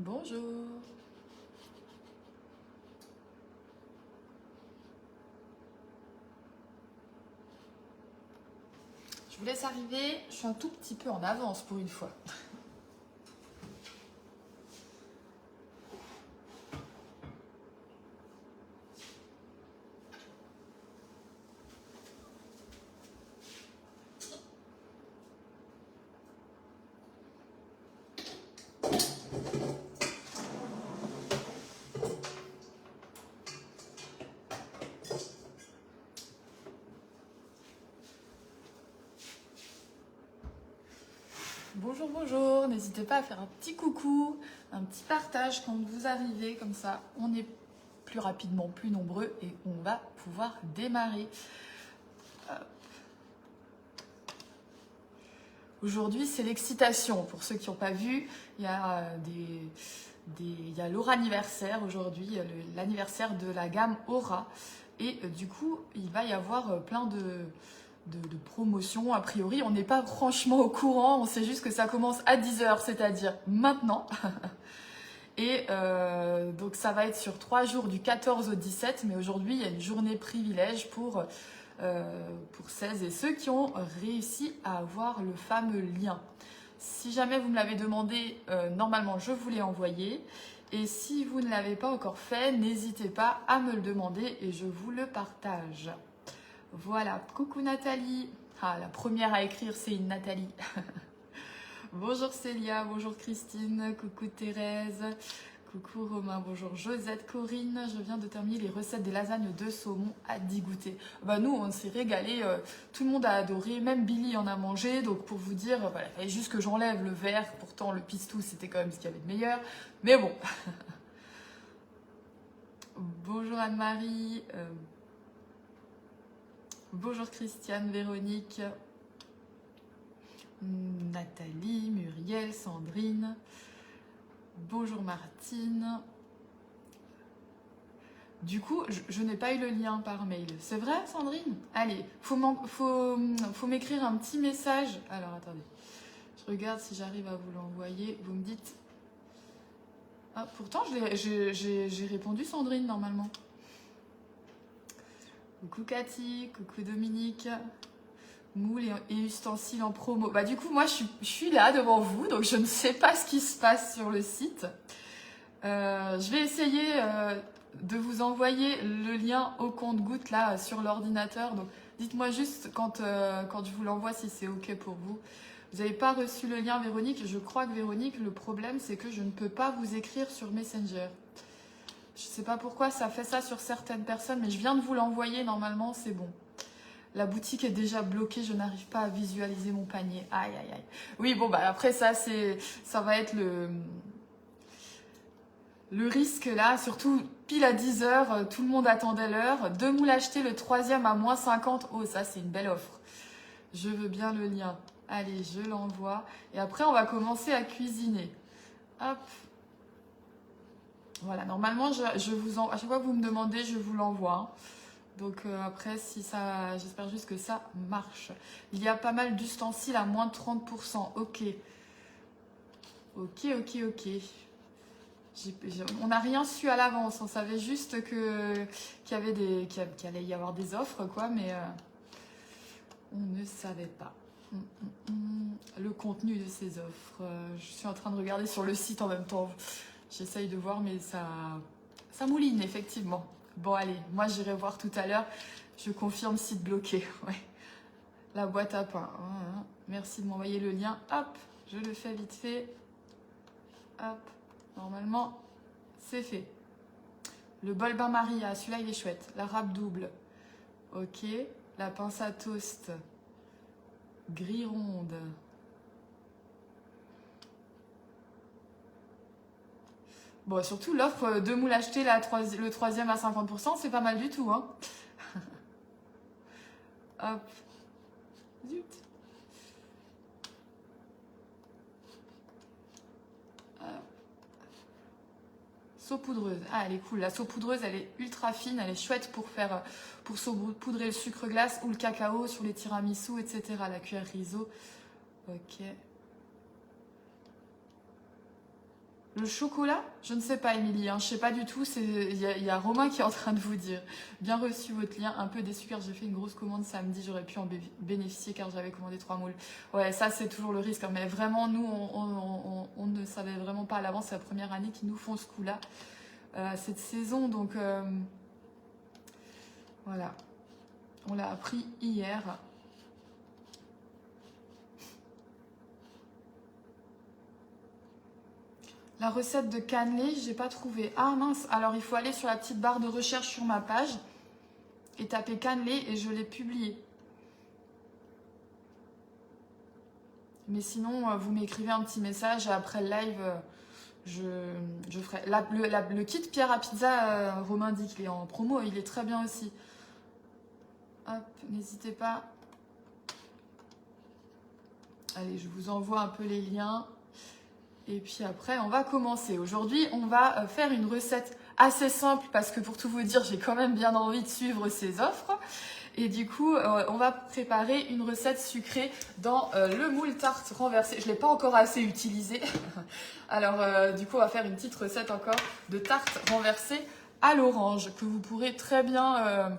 Bonjour. Je vous laisse arriver. Je suis un tout petit peu en avance pour une fois. Bonjour, bonjour. N'hésitez pas à faire un petit coucou, un petit partage quand vous arrivez. Comme ça, on est plus rapidement plus nombreux et on va pouvoir démarrer. Aujourd'hui, c'est l'excitation. Pour ceux qui n'ont pas vu, il y a il y a l'Aura anniversaire aujourd'hui, l'anniversaire de la gamme Aura. Et du coup, il va y avoir plein de promotions. A priori, on n'est pas franchement au courant. On sait juste que ça commence à 10h, c'est-à-dire maintenant. Et donc, ça va être sur 3 jours du 14 au 17. Mais aujourd'hui, il y a une journée privilège pour celles et ceux qui ont réussi à avoir le fameux lien. Si jamais vous me l'avez demandé, normalement je vous l'ai envoyé. Et si vous ne l'avez pas encore fait, n'hésitez pas à me le demander et je vous le partage. Voilà, coucou Nathalie. Ah, la première à écrire, c'est une Nathalie. Bonjour Célia, bonjour Christine, coucou Thérèse. Coucou Romain, bonjour Josette, Corinne, je viens de terminer les recettes des lasagnes de saumon à dégoûter. Bah nous on s'est régalé, tout le monde a adoré, même Billy en a mangé, donc pour vous dire, voilà, il fallait juste que j'enlève le verre, pourtant le pistou c'était quand même ce qu'il y avait de meilleur, mais bon. Bonjour Anne-Marie, bonjour Christiane, Véronique, Nathalie, Muriel, Sandrine, bonjour Martine. Du coup, je n'ai pas eu le lien par mail. C'est vrai, Sandrine? Allez, faut m'écrire un petit message. Alors, attendez. Je regarde si j'arrive à vous l'envoyer. Vous me dites... Ah, pourtant, j'ai répondu, Sandrine, normalement. Coucou Cathy, coucou Dominique. Moule et ustensiles en promo. Bah, du coup, moi, je suis là devant vous, donc je ne sais pas ce qui se passe sur le site. Je vais essayer... de vous envoyer le lien au compte-gouttes là sur l'ordinateur. Donc dites-moi juste quand je vous l'envoie si c'est ok pour vous. Vous n'avez pas reçu le lien Véronique. Je crois que Véronique, le problème c'est que je ne peux pas vous écrire sur Messenger. Je ne sais pas pourquoi ça fait ça sur certaines personnes, mais je viens de vous l'envoyer, normalement c'est bon. La boutique est déjà bloquée, je n'arrive pas à visualiser mon panier. Aïe aïe aïe. Oui bon bah après ça va être le risque là, surtout pile à 10h, tout le monde attendait l'heure. Deux moules achetés, le troisième à moins 50. Oh, ça c'est une belle offre. Je veux bien le lien. Allez, je l'envoie. Et après, on va commencer à cuisiner. Hop. Voilà, normalement, à chaque fois que vous me demandez, je vous l'envoie. Donc après, si ça, j'espère juste que ça marche. Il y a pas mal d'ustensiles à moins de 30%. Ok. Ok, ok, ok. On n'a rien su à l'avance, on savait juste qu'il allait y avoir des offres, quoi, mais on ne savait pas. Le contenu de ces offres. Je suis en train de regarder sur le site en même temps. J'essaye de voir, mais ça mouline, effectivement. Bon, allez, moi j'irai voir tout à l'heure. Je confirme site bloqué. Ouais. La boîte à pain. Merci de m'envoyer le lien. Hop, je le fais vite fait. Hop. Normalement, c'est fait. Le bol bain Maria, celui-là il est chouette. La râpe double. Ok. La pince à toast. Grille ronde. Bon, surtout l'offre deux moules achetés, le troisième à 50%, c'est pas mal du tout. Hein. Hop. Zut. Saupoudreuse. Ah, elle est cool. La saupoudreuse, elle est ultra fine. Elle est chouette pour saupoudrer le sucre glace ou le cacao sur les tiramisu, etc. La cuillère riso. Ok. Le chocolat? Je ne sais pas, Émilie, hein, je sais pas du tout. Il y a Romain qui est en train de vous dire. Bien reçu votre lien, un peu déçu car j'ai fait une grosse commande samedi, j'aurais pu en bénéficier car j'avais commandé 3 moules. Ouais, ça c'est toujours le risque, hein, mais vraiment, nous, on ne savait vraiment pas à l'avance, c'est la première année qu'ils nous font ce coup-là, cette saison, donc voilà, on l'a appris hier. La recette de cannelé, j'ai pas trouvé. Ah mince, alors il faut aller sur la petite barre de recherche sur ma page et taper cannelé et je l'ai publié. Mais sinon, vous m'écrivez un petit message et après le live, je ferai. Le kit Pierre à pizza, Romain dit qu'il est en promo, il est très bien aussi. Hop, n'hésitez pas. Allez, je vous envoie un peu les liens. Et puis après, on va commencer. Aujourd'hui, on va faire une recette assez simple parce que pour tout vous dire, j'ai quand même bien envie de suivre ces offres. Et du coup, on va préparer une recette sucrée dans le moule tarte renversé. Je ne l'ai pas encore assez utilisé. Alors, du coup, on va faire une petite recette encore de tarte renversée à l'orange que vous pourrez très bien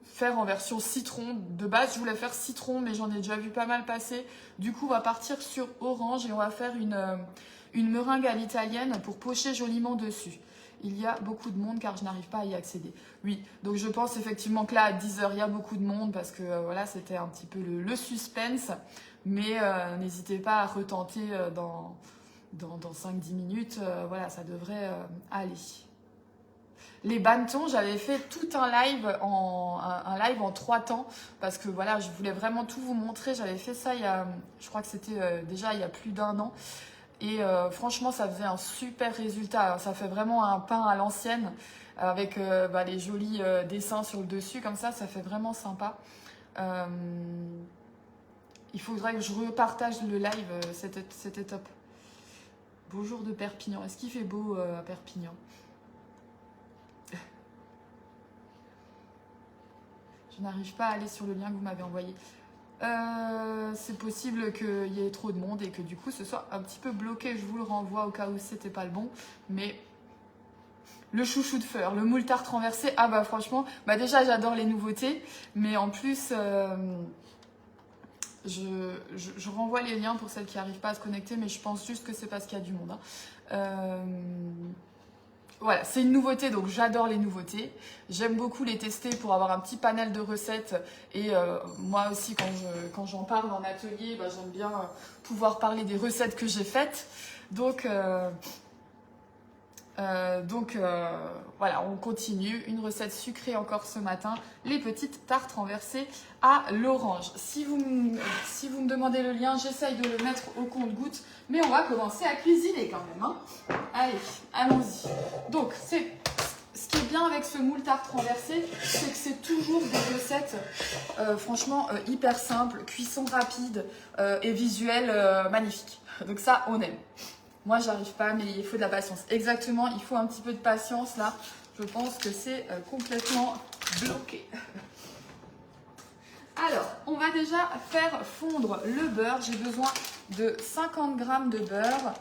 faire en version citron. De base, je voulais faire citron, mais j'en ai déjà vu pas mal passer. Du coup, on va partir sur orange et on va faire une meringue à l'italienne pour pocher joliment dessus. Il y a beaucoup de monde car je n'arrive pas à y accéder. Oui, donc je pense effectivement que là, à 10 h, il y a beaucoup de monde parce que voilà, c'était un petit peu le suspense. Mais n'hésitez pas à retenter dans 5-10 minutes. Voilà, ça devrait aller. Les bannetons, j'avais fait tout un live en 3 temps parce que voilà, je voulais vraiment tout vous montrer. J'avais fait ça je crois que c'était déjà il y a plus d'1 an. Et franchement, ça faisait un super résultat. Ça fait vraiment un pain à l'ancienne avec les jolis dessins sur le dessus. Comme ça fait vraiment sympa. Il faudrait que je repartage le live. C'était top. Beau jour de Perpignan. Est-ce qu'il fait beau à Perpignan? Je n'arrive pas à aller sur le lien que vous m'avez envoyé. C'est possible qu'il y ait trop de monde et que du coup ce soit un petit peu bloqué. Je vous le renvoie au cas où c'était pas le bon. Mais le chouchou de Fleur, le moule tarte renversé, ah bah franchement, déjà j'adore les nouveautés. Mais en plus, je renvoie les liens pour celles qui n'arrivent pas à se connecter. Mais je pense juste que c'est parce qu'il y a du monde. Voilà, c'est une nouveauté, donc j'adore les nouveautés. J'aime beaucoup les tester pour avoir un petit panel de recettes. Et moi aussi, quand j'en parle en atelier, j'aime bien pouvoir parler des recettes que j'ai faites. Donc voilà, on continue. Une recette sucrée encore ce matin. Les petites tartes renversées à l'orange. Si vous me demandez le lien, j'essaye de le mettre au compte-gouttes. Mais on va commencer à cuisiner quand même. Hein. Allez, allons-y. Donc, ce qui est bien avec ce moule tarte renversé, c'est que c'est toujours des recettes franchement hyper simples, cuisson rapide et visuel magnifique. Donc ça, on aime. Moi, j'arrive pas, mais il faut de la patience. Exactement, il faut un petit peu de patience là. Je pense que c'est complètement bloqué. Alors, on va déjà faire fondre le beurre. J'ai besoin de 50 g de beurre.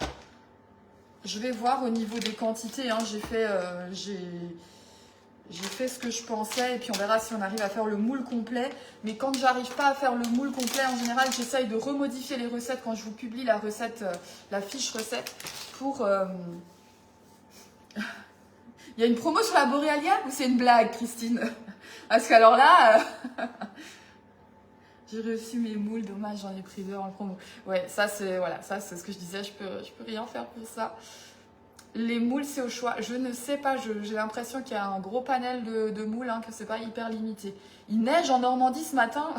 Je vais voir au niveau des quantités. Hein. J'ai fait ce que je pensais et puis on verra si on arrive à faire le moule complet. Mais quand j'arrive pas à faire le moule complet, en général, j'essaye de remodifier les recettes quand je vous publie la recette, la fiche recette pour... Il y a une promo sur la Boréalia ou c'est une blague, Christine? Parce qu'alors là... J'ai reçu mes moules, dommage, j'en ai pris 2 en promo. Ouais, ça c'est ce que je disais, je peux rien faire pour ça. Les moules, c'est au choix. Je ne sais pas, j'ai l'impression qu'il y a un gros panel de moules, hein, que c'est pas hyper limité. Il neige en Normandie ce matin.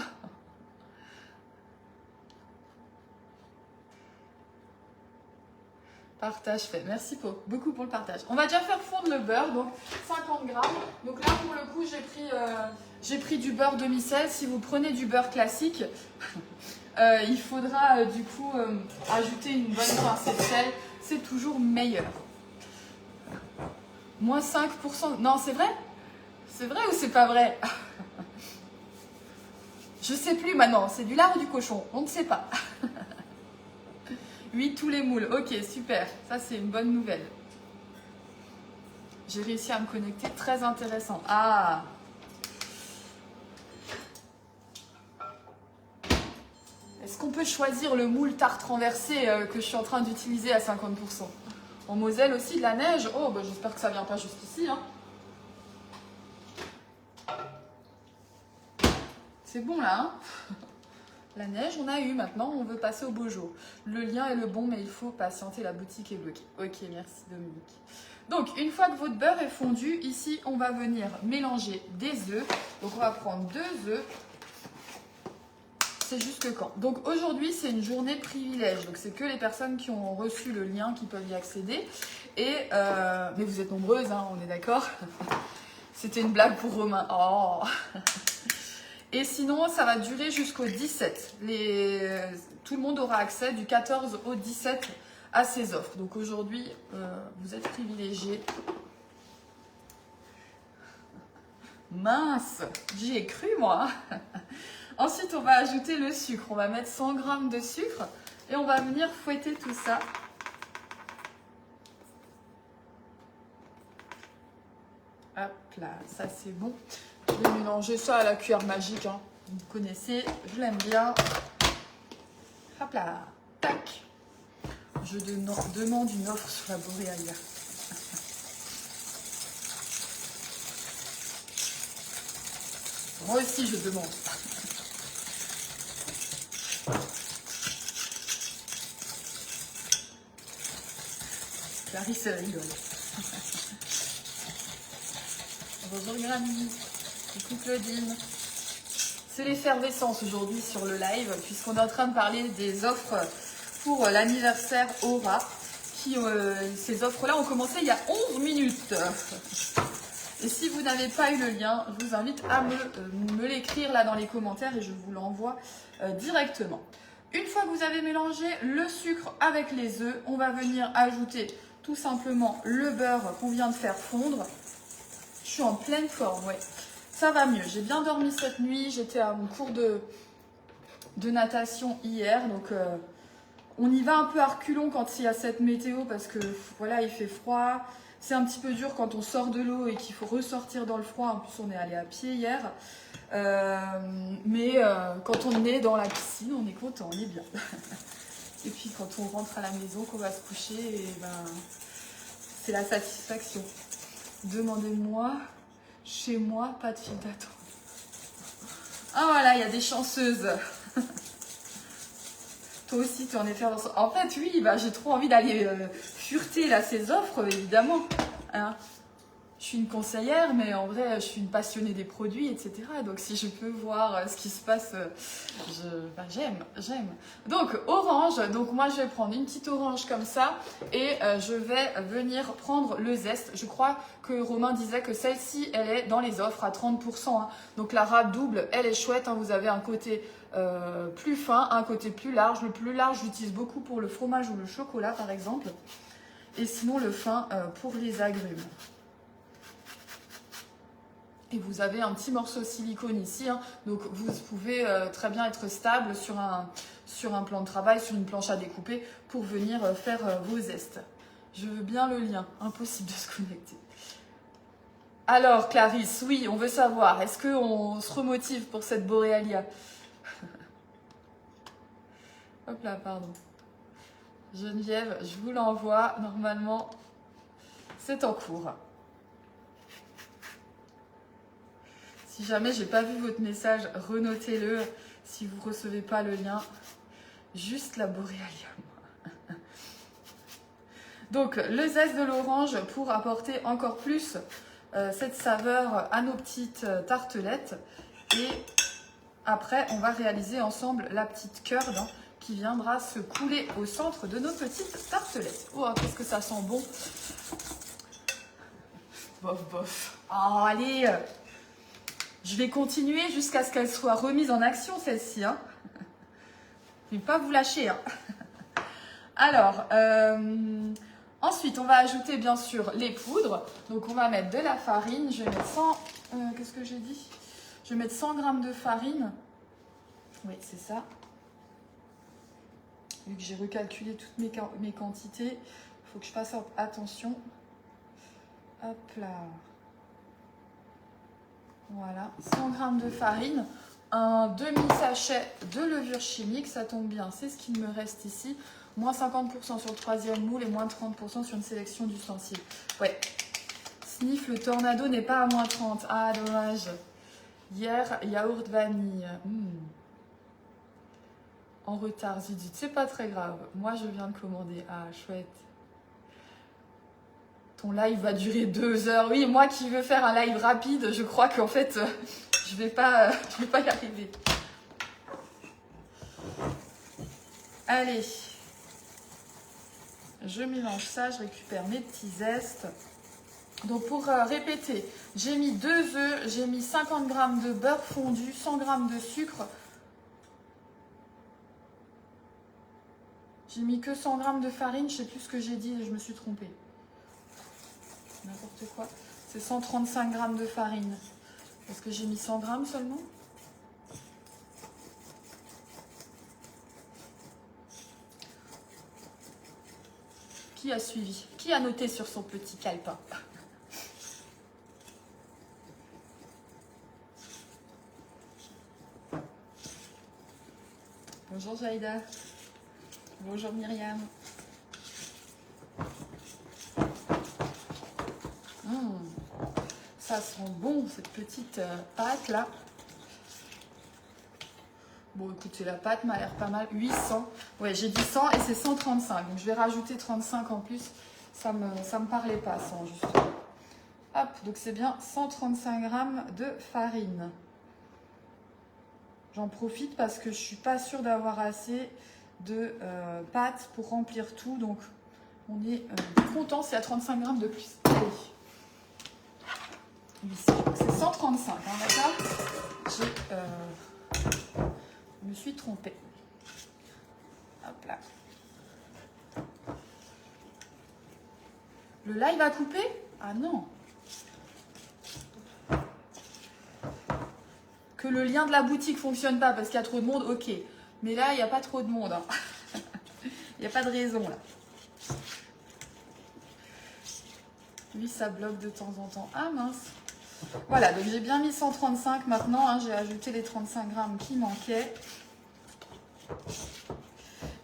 Partage fait. Merci beaucoup pour le partage. On va déjà faire fondre le beurre, donc 50 g. Donc là, pour le coup, j'ai pris du beurre demi-sel. Si vous prenez du beurre classique, il faudra du coup ajouter une bonne pincée de sel. C'est toujours meilleur. Moins 5%. Non, c'est vrai? C'est vrai ou c'est pas vrai? Je sais plus maintenant. C'est du lard ou du cochon? On ne sait pas. Oui, tous les moules. Ok, super. Ça, c'est une bonne nouvelle. J'ai réussi à me connecter. Très intéressant. Ah! Est-ce qu'on peut choisir le moule tarte renversé que je suis en train d'utiliser à 50%? En Moselle aussi, de la neige. Oh, bah, j'espère que ça vient pas jusqu'ici. Hein. C'est bon, là. Hein. La neige, on a eu. Maintenant, on veut passer au beau jour. Le lien est le bon, mais il faut patienter. La boutique est bloquée. Ok, merci Dominique. Donc, une fois que votre beurre est fondu, ici, on va venir mélanger des œufs. Donc, on va prendre 2 œufs. C'est jusque quand? Donc, aujourd'hui, c'est une journée privilège. Donc, c'est que les personnes qui ont reçu le lien qui peuvent y accéder. Mais vous êtes nombreuses, hein, on est d'accord. C'était une blague pour Romain. Oh. Et sinon, ça va durer jusqu'au 17. Tout le monde aura accès du 14 au 17 à ces offres. Donc aujourd'hui, vous êtes privilégiés. Mince, j'y ai cru moi. Ensuite, on va ajouter le sucre. On va mettre 100 g de sucre et on va venir fouetter tout ça. Hop là, ça c'est bon. Je vais mélanger ça à la cuillère magique. Hein. Vous connaissez, je l'aime bien. Hop là, tac. Je demande une offre sur la Boréalia. Moi aussi, je demande. Clarisse rigole. Bonjour Grammy. Coucou Claudine. C'est l'effervescence aujourd'hui sur le live, puisqu'on est en train de parler des offres pour l'anniversaire Aura. Ces offres-là ont commencé il y a 11 minutes. Et si vous n'avez pas eu le lien, je vous invite à me l'écrire là dans les commentaires et je vous l'envoie directement. Une fois que vous avez mélangé le sucre avec les œufs, on va venir ajouter tout simplement le beurre qu'on vient de faire fondre. Je suis en pleine forme, ouais. Ça va mieux. J'ai bien dormi cette nuit. J'étais à mon cours de natation hier. Donc, on y va un peu à reculons quand il y a cette météo parce que voilà, il fait froid. C'est un petit peu dur quand on sort de l'eau et qu'il faut ressortir dans le froid. En plus, on est allé à pied hier. Mais quand on est dans la piscine, on est content, on est bien. Et puis, quand on rentre à la maison, qu'on va se coucher, et ben, c'est la satisfaction. Demandez-moi, chez moi, pas de file d'attente. Ah voilà, il y a des chanceuses. Toi aussi, tu en es fière. En fait, oui, bah, j'ai trop envie d'aller fureter là, ces offres, évidemment. Hein. Je suis une conseillère, mais en vrai, je suis une passionnée des produits, etc. Donc, si je peux voir ce qui se passe, j'aime. Donc, orange. Donc, moi, je vais prendre une petite orange comme ça et je vais venir prendre le zeste. Je crois que Romain disait que celle-ci, elle est dans les offres à 30%. Hein. Donc, la râpe double, elle est chouette. Hein. Vous avez un côté plus fin, un côté plus large. Le plus large, j'utilise beaucoup pour le fromage ou le chocolat, par exemple. Et sinon, le fin pour les agrumes. Et vous avez un petit morceau de silicone ici, hein, donc vous pouvez très bien être stable sur un plan de travail, sur une planche à découper pour venir faire vos zestes. Je veux bien le lien, impossible de se connecter. Alors Clarisse, oui, on veut savoir, est-ce qu'on se remotive pour cette Boréalia? Hop là, pardon. Geneviève, je vous l'envoie, normalement, c'est en cours. Si jamais j'ai pas vu votre message, renotez-le. Si vous ne recevez pas le lien, juste la Boréalia. Donc, le zeste de l'orange pour apporter encore plus cette saveur à nos petites tartelettes. Et après, on va réaliser ensemble la petite curd hein, qui viendra se couler au centre de nos petites tartelettes. Oh, qu'est-ce que ça sent bon! Bof, bof. Oh, allez! Je vais continuer jusqu'à ce qu'elle soit remise en action, celle-ci. Hein. Je ne vais pas vous lâcher. Hein. Alors, ensuite, on va ajouter bien sûr les poudres. Donc, on va mettre de la farine. Je vais mettre 100... qu'est-ce que j'ai dit? Je vais mettre 100 g de farine. Oui, c'est ça. Vu que j'ai recalculé toutes mes quantités, il faut que je fasse attention. Hop là. Voilà, 100 g de farine, un demi-sachet de levure chimique, ça tombe bien, c'est ce qu'il me reste ici. Moins 50% sur le troisième moule et moins 30% sur une sélection d'ustensiles. Ouais, Sniff, le tornado n'est pas à moins 30. Ah, dommage. Hier, yaourt vanille. En retard, zut, c'est pas très grave. Moi, je viens de commander. Ah, chouette. Ton live va durer 2 heures. Oui, moi qui veux faire un live rapide, je crois qu'en fait, je vais pas y arriver. Allez. Je mélange ça, je récupère mes petits zestes. Donc pour répéter, j'ai mis 2 œufs, j'ai mis 50 g de beurre fondu, 100 g de sucre. J'ai mis que 100 g de farine, je sais plus ce que j'ai dit, je me suis trompée. N'importe quoi. C'est 135 g de farine. Est-ce que j'ai mis 100 g seulement? Qui a suivi? Qui a noté sur son petit calepin? Bonjour Jaïda. Bonjour Myriam. Ça sent bon cette petite pâte là. Bon écoutez, la pâte m'a l'air pas mal. 800. Ouais, j'ai dit 100 et c'est 135. Donc je vais rajouter 35 en plus. Ça me parlait pas 100 justement. Hop, donc c'est bien 135 g de farine. J'en profite parce que je suis pas sûre d'avoir assez de pâte pour remplir tout. Donc on est content s'il y a 35 g de plus. Allez. C'est 135, hein, d'accord? Je me suis trompée. Hop là. Le live a coupé? Ah non. Que le lien de la boutique fonctionne pas parce qu'il y a trop de monde, ok. Mais là, il n'y a pas trop de monde. Hein. Il n'y a pas de raison là. Oui, ça bloque de temps en temps. Ah mince. Voilà, donc j'ai bien mis 135 maintenant. Hein, j'ai ajouté les 35 grammes qui manquaient.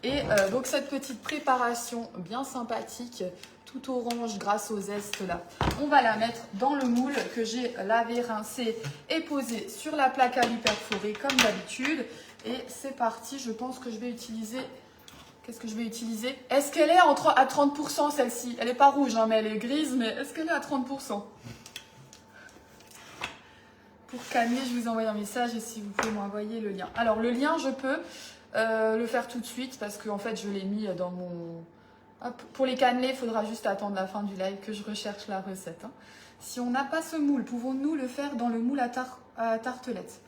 Et donc cette petite préparation bien sympathique, tout orange grâce au zeste là, on va la mettre dans le moule que j'ai lavé, rincé et posé sur la plaque à lui perforée comme d'habitude. Et c'est parti, je pense que je vais utiliser... Qu'est-ce que je vais utiliser? Est-ce qu'elle est à 30% celle-ci? Elle n'est pas rouge, hein, mais elle est grise, mais est-ce qu'elle est à 30%? Pour calmer, je vous envoie un message et si vous pouvez m'envoyer le lien. Alors le lien, je peux le faire tout de suite parce qu'en fait, je l'ai mis dans mon... Hop. Pour les cannelés, il faudra juste attendre la fin du live que je recherche la recette. Hein. Si on n'a pas ce moule, pouvons-nous le faire dans le moule à tartelette?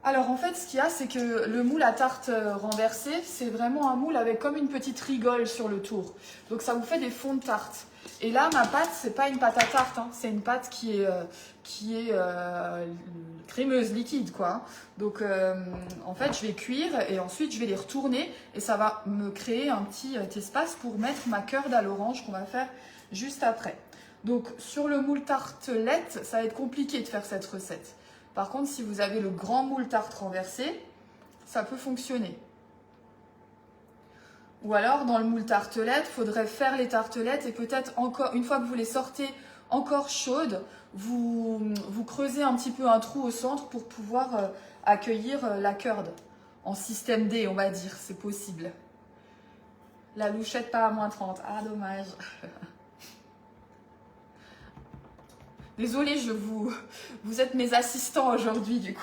Alors en fait, ce qu'il y a, c'est que le moule à tarte renversé, c'est vraiment un moule avec comme une petite rigole sur le tour. Donc ça vous fait des fonds de tarte. Et là, ma pâte, c'est pas une pâte à tarte, hein. C'est une pâte qui est crémeuse, liquide, quoi. Donc en fait, je vais cuire et ensuite je vais les retourner et ça va me créer un petit espace pour mettre ma curd à l'orange qu'on va faire juste après. Donc sur le moule tartelette, ça va être compliqué de faire cette recette. Par contre, si vous avez le grand moule tarte renversé, ça peut fonctionner. Ou alors, dans le moule tartelette, il faudrait faire les tartelettes et peut-être encore, une fois que vous les sortez encore chaudes, vous creusez un petit peu un trou au centre pour pouvoir accueillir la curd. En système D, on va dire, c'est possible. La louchette pas à moins 30. Ah, dommage. Désolée, vous êtes mes assistants aujourd'hui, du coup.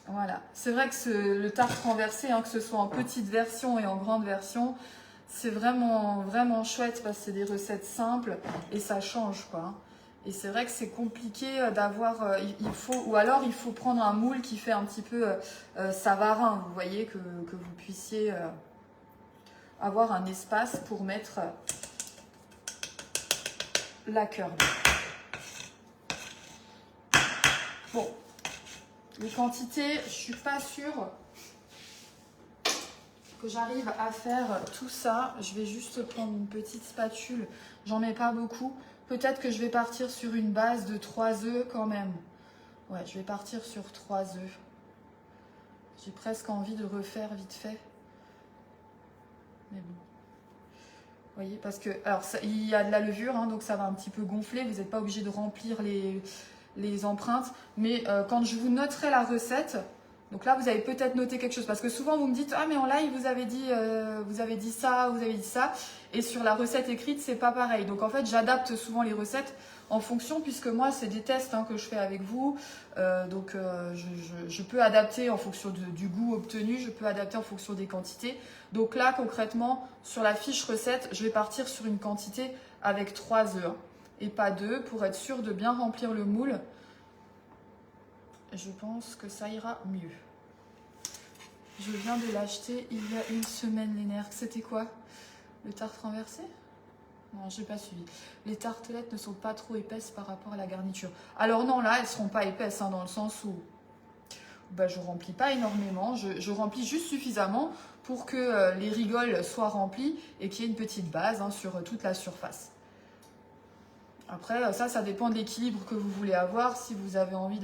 Voilà. C'est vrai que le tarte renversé, hein, que ce soit en petite version et en grande version, c'est vraiment, vraiment chouette parce que c'est des recettes simples et ça change, quoi. Et c'est vrai que c'est compliqué d'avoir... ou alors, il faut prendre un moule qui fait un petit peu savarin, vous voyez, que vous puissiez avoir un espace pour mettre... la curd. Bon, Les quantités, je suis pas sûre que j'arrive à faire tout ça. Je vais juste prendre une petite spatule. J'en mets pas beaucoup. Peut-être que je vais partir sur une base de 3 œufs quand même. Ouais, je vais partir sur 3 œufs. J'ai presque envie de refaire vite fait. Mais bon. Vous voyez, parce que, alors, ça, il y a de la levure, hein, donc ça va un petit peu gonfler. Vous n'êtes pas obligé de remplir les empreintes. Mais quand je vous noterai la recette, donc là, vous avez peut-être noté quelque chose. Parce que souvent, vous me dites, ah, mais en live, vous avez dit ça, vous avez dit ça. Et sur la recette écrite, c'est pas pareil. Donc, en fait, j'adapte souvent les recettes en fonction, puisque moi, c'est des tests que je fais avec vous. Je peux adapter en fonction du goût obtenu. Je peux adapter en fonction des quantités. Donc là, concrètement, sur la fiche recette, je vais partir sur une quantité avec 3 œufs. Et pas 2, pour être sûr de bien remplir le moule. Je pense que ça ira mieux. Je viens de l'acheter il y a une semaine, les nerfs. C'était quoi? Le tarte renversé? Non, j'ai pas suivi. Les tartelettes ne sont pas trop épaisses par rapport à la garniture. Alors non, là, elles seront pas épaisses, dans le sens où je remplis pas énormément. Je remplis juste suffisamment pour que les rigoles soient remplies et qu'il y ait une petite base sur toute la surface. Après, ça dépend de l'équilibre que vous voulez avoir. Si vous avez envie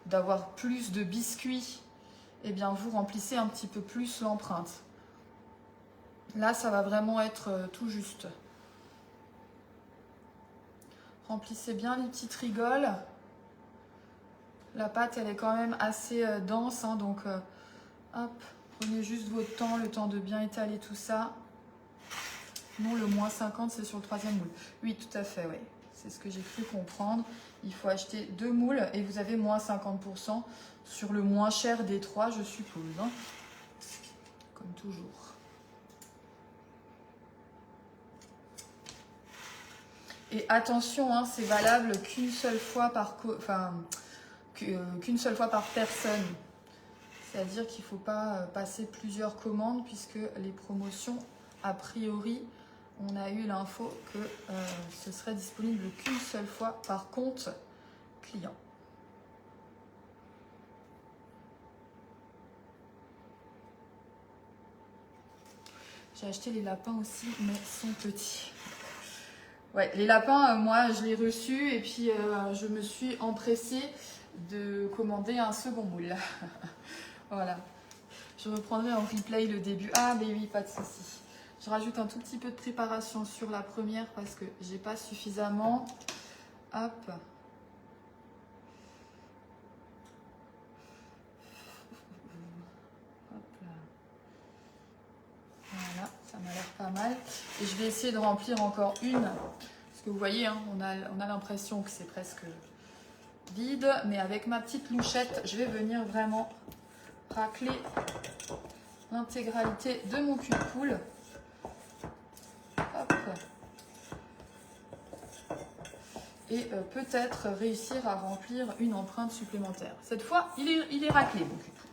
d'avoir plus de biscuits, eh bien vous remplissez un petit peu plus l'empreinte. Là, ça va vraiment être tout juste. Remplissez bien les petites rigoles. La pâte, elle est quand même assez dense, donc hop, prenez juste votre temps, le temps de bien étaler tout ça. Non, le moins 50, c'est sur le 3e moule. Oui, tout à fait, oui. C'est ce que j'ai cru comprendre. Il faut acheter 2 moules et vous avez moins 50% sur le moins cher des 3, je suppose. Comme toujours. Et attention, c'est valable qu'une seule fois qu'une seule fois par personne. C'est-à-dire qu'il ne faut pas passer plusieurs commandes puisque les promotions, a priori, on a eu l'info que ce serait disponible qu'une seule fois par compte client. J'ai acheté les lapins aussi, mais sont petits. Ouais, les lapins, moi, je l'ai reçu et puis je me suis empressée de commander un second moule. Voilà. Je reprendrai en replay le début. Ah, mais oui, pas de souci. Je rajoute un tout petit peu de préparation sur la première parce que j'ai pas suffisamment. Hop. Hop là. Voilà, ça m'a l'air pas mal. Et je vais essayer de remplir encore une. Parce que vous voyez, on a l'impression que c'est presque vide. Mais avec ma petite louchette, je vais venir vraiment racler l'intégralité de mon cul de poule. Hop. Et peut-être réussir à remplir une empreinte supplémentaire. Cette fois, il est raclé, mon cul de poule.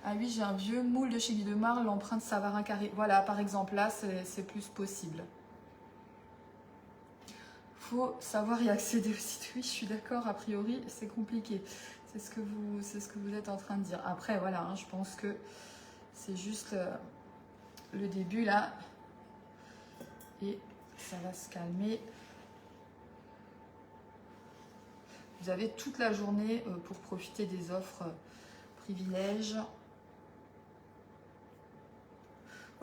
Ah oui, j'ai un vieux moule de chez Guy de Marle, l'empreinte Savarin carré. Voilà, par exemple, là, c'est plus possible. Faut savoir y accéder aussi. Oui, je suis d'accord, a priori, c'est compliqué. C'est ce que vous êtes en train de dire. Après, voilà, je pense que c'est juste le début, là. Et ça va se calmer. Vous avez toute la journée pour profiter des offres privilèges.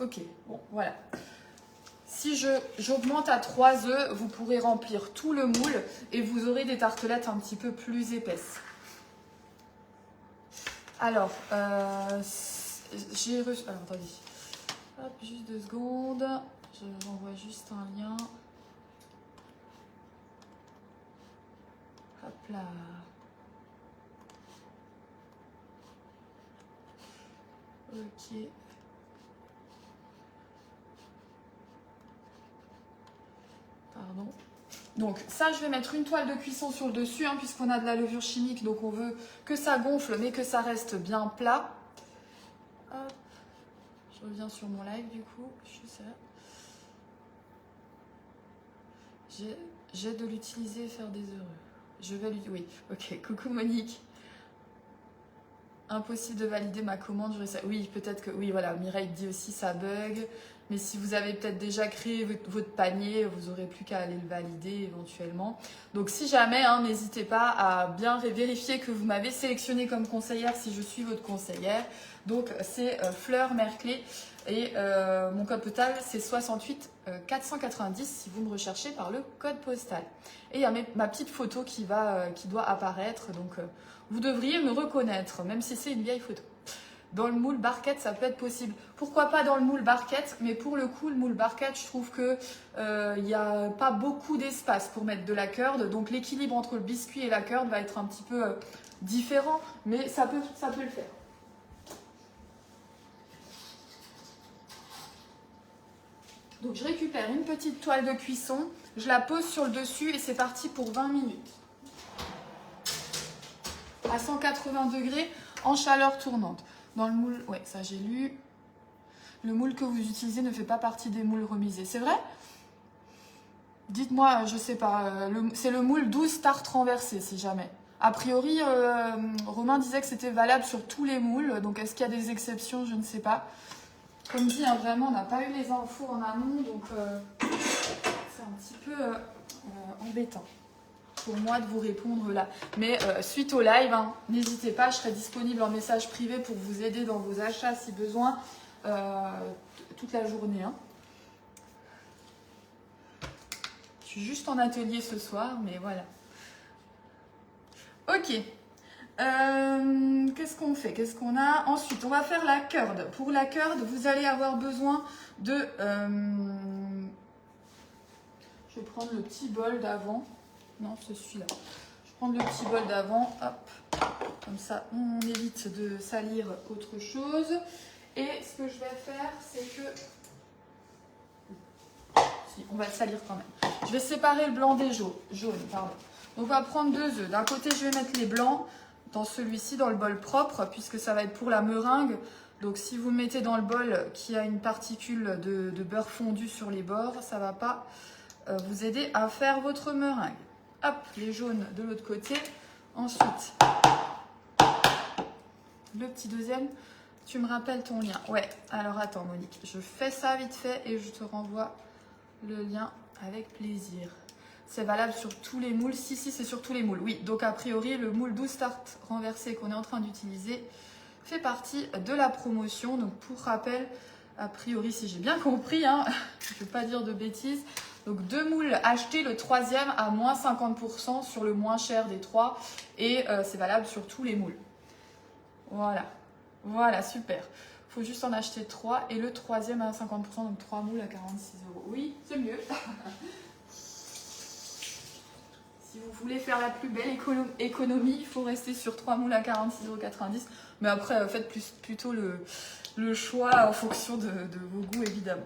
Ok, bon, voilà. Si j'augmente à 3 œufs, vous pourrez remplir tout le moule et vous aurez des tartelettes un petit peu plus épaisses. Alors, j'ai reçu... Alors, attendez. Hop, juste 2 secondes. Je vous envoie juste un lien. Hop là. Ok. Pardon. Donc ça, je vais mettre une toile de cuisson sur le dessus, puisqu'on a de la levure chimique, donc on veut que ça gonfle, mais que ça reste bien plat. Hop. Je reviens sur mon live du coup. J'ai de l'utiliser et faire des heureux. Je vais lui... Oui, ok. Coucou Monique. Impossible de valider ma commande. Oui, peut-être que... Oui, voilà, Mireille dit aussi ça bug. Mais si vous avez peut-être déjà créé votre panier, vous n'aurez plus qu'à aller le valider éventuellement. Donc si jamais, hein, n'hésitez pas à bien vérifier que vous m'avez sélectionné comme conseillère si je suis votre conseillère. Donc c'est Fleur Merclé et mon code postal c'est 68 490 si vous me recherchez par le code postal. Et il y a ma petite photo qui doit apparaître. Donc vous devriez me reconnaître, même si c'est une vieille photo. Dans le moule barquette, ça peut être possible. Pourquoi pas dans le moule barquette? Mais pour le coup, le moule barquette, je trouve que il n'y a pas beaucoup d'espace pour mettre de la curd. Donc l'équilibre entre le biscuit et la curd va être un petit peu différent, mais ça peut le faire. Donc je récupère une petite toile de cuisson, je la pose sur le dessus et c'est parti pour 20 minutes. À 180 degrés en chaleur tournante. Dans le moule, ouais, ça j'ai lu. Le moule que vous utilisez ne fait pas partie des moules remisés. C'est vrai? Dites-moi, je sais pas. C'est le moule 12 tarte renversée, si jamais. A priori, Romain disait que c'était valable sur tous les moules. Donc, est-ce qu'il y a des exceptions? Je ne sais pas. Comme dit, hein, vraiment, on n'a pas eu les infos en amont. Donc, c'est un petit peu embêtant pour moi de vous répondre là. Mais suite au live, hein, n'hésitez pas, je serai disponible en message privé pour vous aider dans vos achats si besoin toute la journée. Hein. Je suis juste en atelier ce soir, mais voilà. Ok. Qu'est-ce qu'on fait? Qu'est-ce qu'on a? Ensuite, on va faire la curd. Pour la curd, vous allez avoir besoin de... je vais prendre le petit bol d'avant. Non, c'est celui-là. Je vais prendre le petit bol d'avant. Hop. Comme ça, on évite de salir autre chose. Et ce que je vais faire, c'est que... Si, on va le salir quand même. Je vais séparer le blanc des jaunes. Pardon. Donc, on va prendre 2 œufs. D'un côté, je vais mettre les blancs dans celui-ci, dans le bol propre, puisque ça va être pour la meringue. Donc, si vous le mettez dans le bol qui a une particule de beurre fondu sur les bords, ça ne va pas vous aider à faire votre meringue. Hop, les jaunes de l'autre côté. Ensuite, le petit deuxième. Tu me rappelles ton lien? Ouais, alors attends Monique, je fais ça vite fait et je te renvoie le lien avec plaisir. C'est valable sur tous les moules? Si, c'est sur tous les moules. Oui, donc a priori, le moule 12 tartes renversées qu'on est en train d'utiliser fait partie de la promotion. Donc pour rappel, a priori, si j'ai bien compris, hein, je ne vais pas dire de bêtises, donc 2 moules achetés, le 3e à moins 50% sur le moins cher des 3 et c'est valable sur tous les moules. Voilà, super. Il faut juste en acheter 3 et le 3e à 50%, donc 3 moules à 46 €. Oui, c'est mieux. Si vous voulez faire la plus belle économie, il faut rester sur 3 moules à 46,90 €. Mais après, faites plutôt le choix en fonction de vos goûts, évidemment.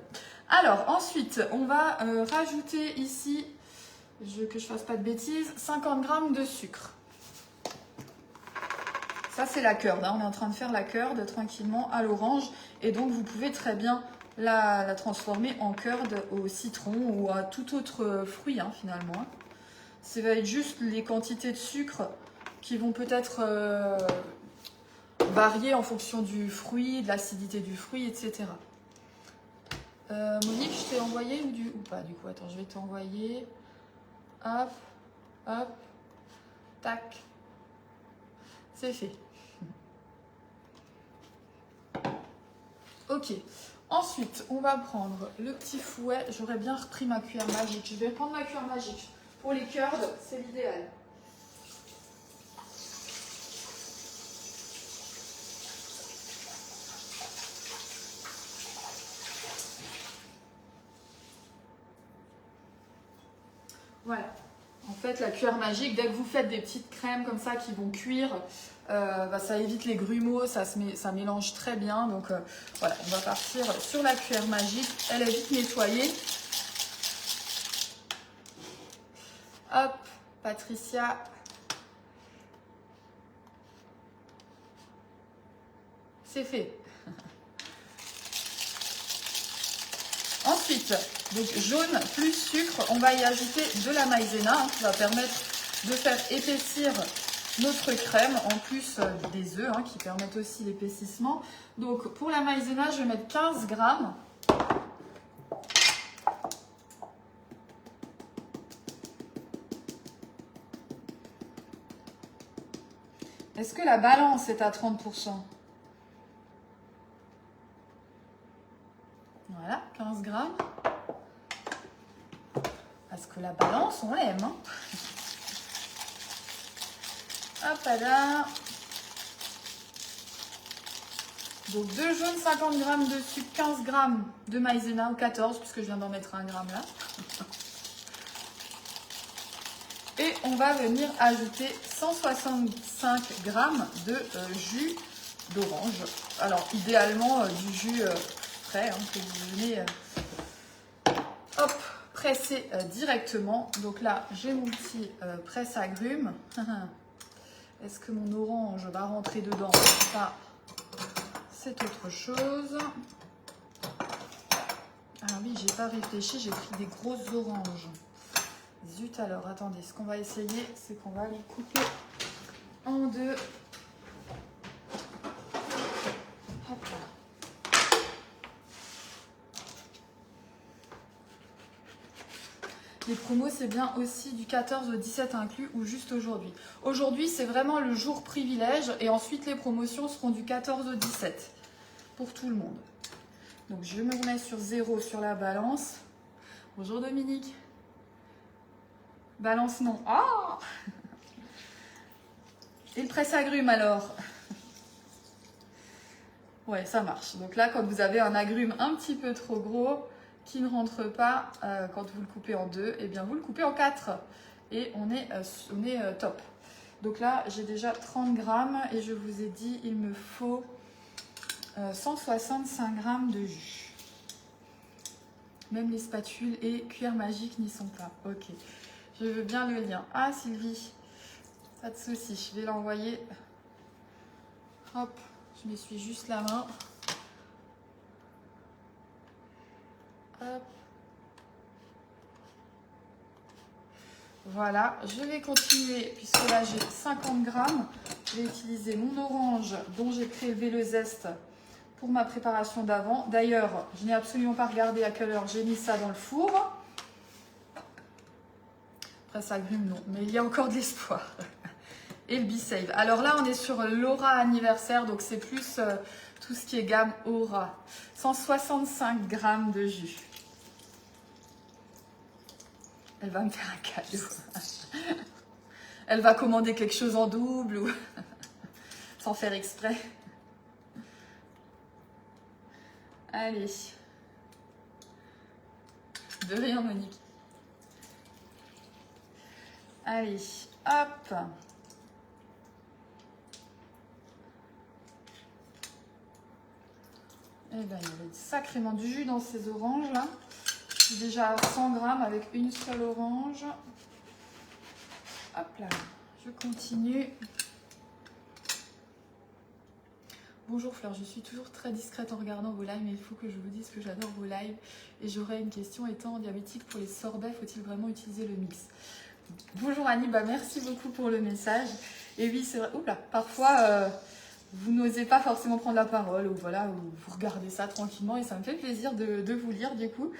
Alors, ensuite, on va rajouter ici, que je ne fasse pas de bêtises, 50 g de sucre. Ça, c'est la curd. Hein. On est en train de faire la curd tranquillement à l'orange. Et donc, vous pouvez très bien la transformer en curd au citron ou à tout autre fruit, hein, finalement. Ça va être juste les quantités de sucre qui vont peut-être varier en fonction du fruit, de l'acidité du fruit, etc. Monique, je t'ai envoyé ou pas du coup? Attends, je vais t'envoyer. Hop, hop, tac. C'est fait. Ok. Ensuite, on va prendre le petit fouet. J'aurais bien repris ma cuillère magique. Je vais prendre ma cuillère magique. Pour les curds, c'est l'idéal. Voilà. En fait, la cuillère magique, dès que vous faites des petites crèmes comme ça qui vont cuire, ça évite les grumeaux, ça mélange très bien. Donc voilà, on va partir sur la cuillère magique. Elle est vite nettoyée. Hop, Patricia. C'est fait. Ensuite, donc jaune plus sucre, on va y ajouter de la maïzena qui va permettre de faire épaissir notre crème, en plus des œufs qui permettent aussi l'épaississement. Donc pour la maïzena, je vais mettre 15 grammes. Est-ce que la balance est à 30%? Voilà, 15 grammes. Parce que la balance, on l'aime. Hop là. Donc 2 jaunes, 50 grammes de sucre, 15 grammes de maïzena, ou 14, puisque je viens d'en mettre 1 gramme là. Et on va venir ajouter 165 grammes de jus d'orange. Alors idéalement du jus frais que vous venez presser directement. Donc là j'ai mon petit presse-agrumes. Est-ce que mon orange va rentrer dedans? Ça, c'est autre chose. Ah oui, j'ai pas réfléchi, j'ai pris des grosses oranges. Zut alors, attendez, ce qu'on va essayer, c'est qu'on va les couper en deux. Hop là. Les promos, c'est bien aussi du 14 au 17 inclus ou juste aujourd'hui. Aujourd'hui, c'est vraiment le jour privilège et ensuite les promotions seront du 14 au 17 pour tout le monde. Donc, je me remets sur 0 sur la balance. Bonjour Dominique. Balance non. Ah! Et le presse-agrumes alors? Ouais, ça marche. Donc là, quand vous avez un agrume un petit peu trop gros, qui ne rentre pas quand vous le coupez en deux, et bien vous le coupez en 4. Et on est top. Donc là, j'ai déjà 30 grammes et je vous ai dit, il me faut 165 grammes de jus. Même les spatules et cuillères magiques n'y sont pas. Ok. Je veux bien le lien. Ah, Sylvie, pas de souci, je vais l'envoyer. Hop, je m'essuie juste la main. Hop. Voilà, je vais continuer, puisque là j'ai 50 grammes. Je vais utiliser mon orange dont j'ai prélevé le zeste pour ma préparation d'avant. D'ailleurs, je n'ai absolument pas regardé à quelle heure j'ai mis ça dans le four. Presse-agrumes, non, mais il y a encore de l'espoir. Et le B-Save. Alors là, on est sur l'Aura anniversaire, donc c'est plus tout ce qui est gamme Aura. 165 grammes de jus. Elle va me faire un cadeau. Elle va commander quelque chose en double ou sans faire exprès. Allez. De rien, Monique. Allez, hop. Eh bien, il y avait sacrément du jus dans ces oranges là. Je suis déjà à 100 grammes avec une seule orange. Hop là, je continue. Bonjour Fleur, je suis toujours très discrète en regardant vos lives, mais il faut que je vous dise que j'adore vos lives. Et j'aurais une question, étant diabétique, pour les sorbets, faut-il vraiment utiliser le mix? Bonjour Annie, bah merci beaucoup pour le message. Et oui, c'est vrai, oula, parfois vous n'osez pas forcément prendre la parole, ou voilà, ou vous regardez ça tranquillement, et ça me fait plaisir de vous lire du coup.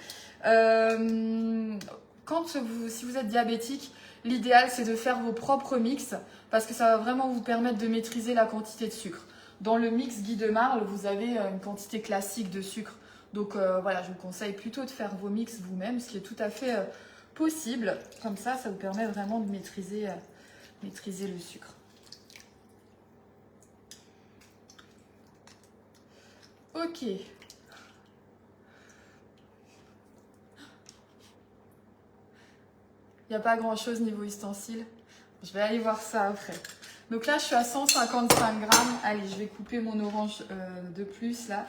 Si vous êtes diabétique, l'idéal c'est de faire vos propres mix, parce que ça va vraiment vous permettre de maîtriser la quantité de sucre. Dans le mix Guy de Marle, vous avez une quantité classique de sucre. Donc voilà, je vous conseille plutôt de faire vos mix vous-même, ce qui est tout à fait possible. Comme ça vous permet vraiment de maîtriser le sucre. Ok. Il n'y a pas grand-chose niveau ustensile. Je vais aller voir ça après. Donc là, je suis à 155 grammes. Allez, je vais couper mon orange de plus là.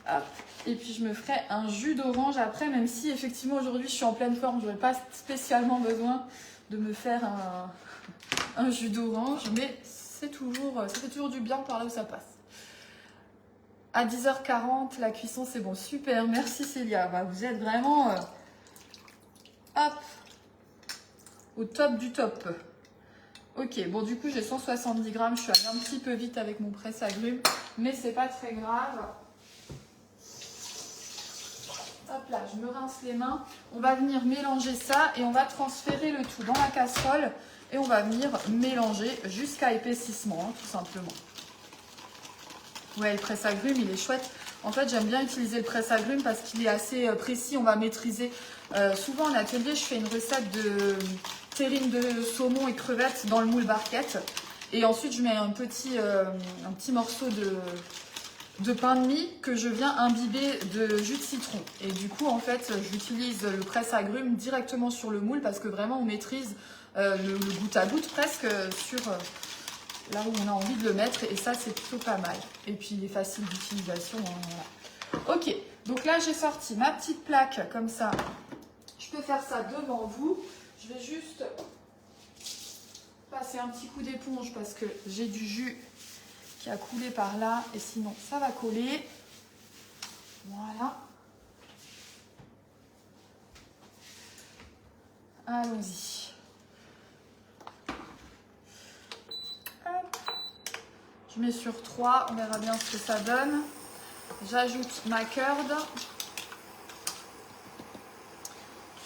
Hop. Et puis, je me ferai un jus d'orange après, même si effectivement aujourd'hui, je suis en pleine forme. Je n'aurai pas spécialement besoin de me faire un jus d'orange. Mais ça fait toujours du bien par là où ça passe. À 10h40, la cuisson, c'est bon. Super, merci Célia. Bah, vous êtes vraiment hop, au top du top. Ok, bon du coup j'ai 170 grammes, je suis allée un petit peu vite avec mon presse-agrumes, mais c'est pas très grave. Hop là, je me rince les mains. On va venir mélanger ça et on va transférer le tout dans la casserole et on va venir mélanger jusqu'à épaississement, hein, tout simplement. Ouais, le presse-agrumes, il est chouette. En fait, j'aime bien utiliser le presse-agrumes parce qu'il est assez précis. On va maîtriser. Souvent en atelier, je fais une recette de terrine de saumon et crevettes dans le moule barquette. Et ensuite, je mets un petit morceau de pain de mie que je viens imbiber de jus de citron. Et du coup, en fait, j'utilise le presse-agrumes directement sur le moule parce que vraiment, on maîtrise le goutte à goutte presque sur là où on a envie de le mettre. Et ça, c'est plutôt pas mal. Et puis, il est facile d'utilisation. Hein, voilà. Ok, donc là, j'ai sorti ma petite plaque comme ça. Je peux faire ça devant vous. Je vais juste passer un petit coup d'éponge parce que j'ai du jus qui a coulé par là et sinon ça va coller. Voilà. Allons-y. Je mets sur 3, on verra bien ce que ça donne. J'ajoute ma curd.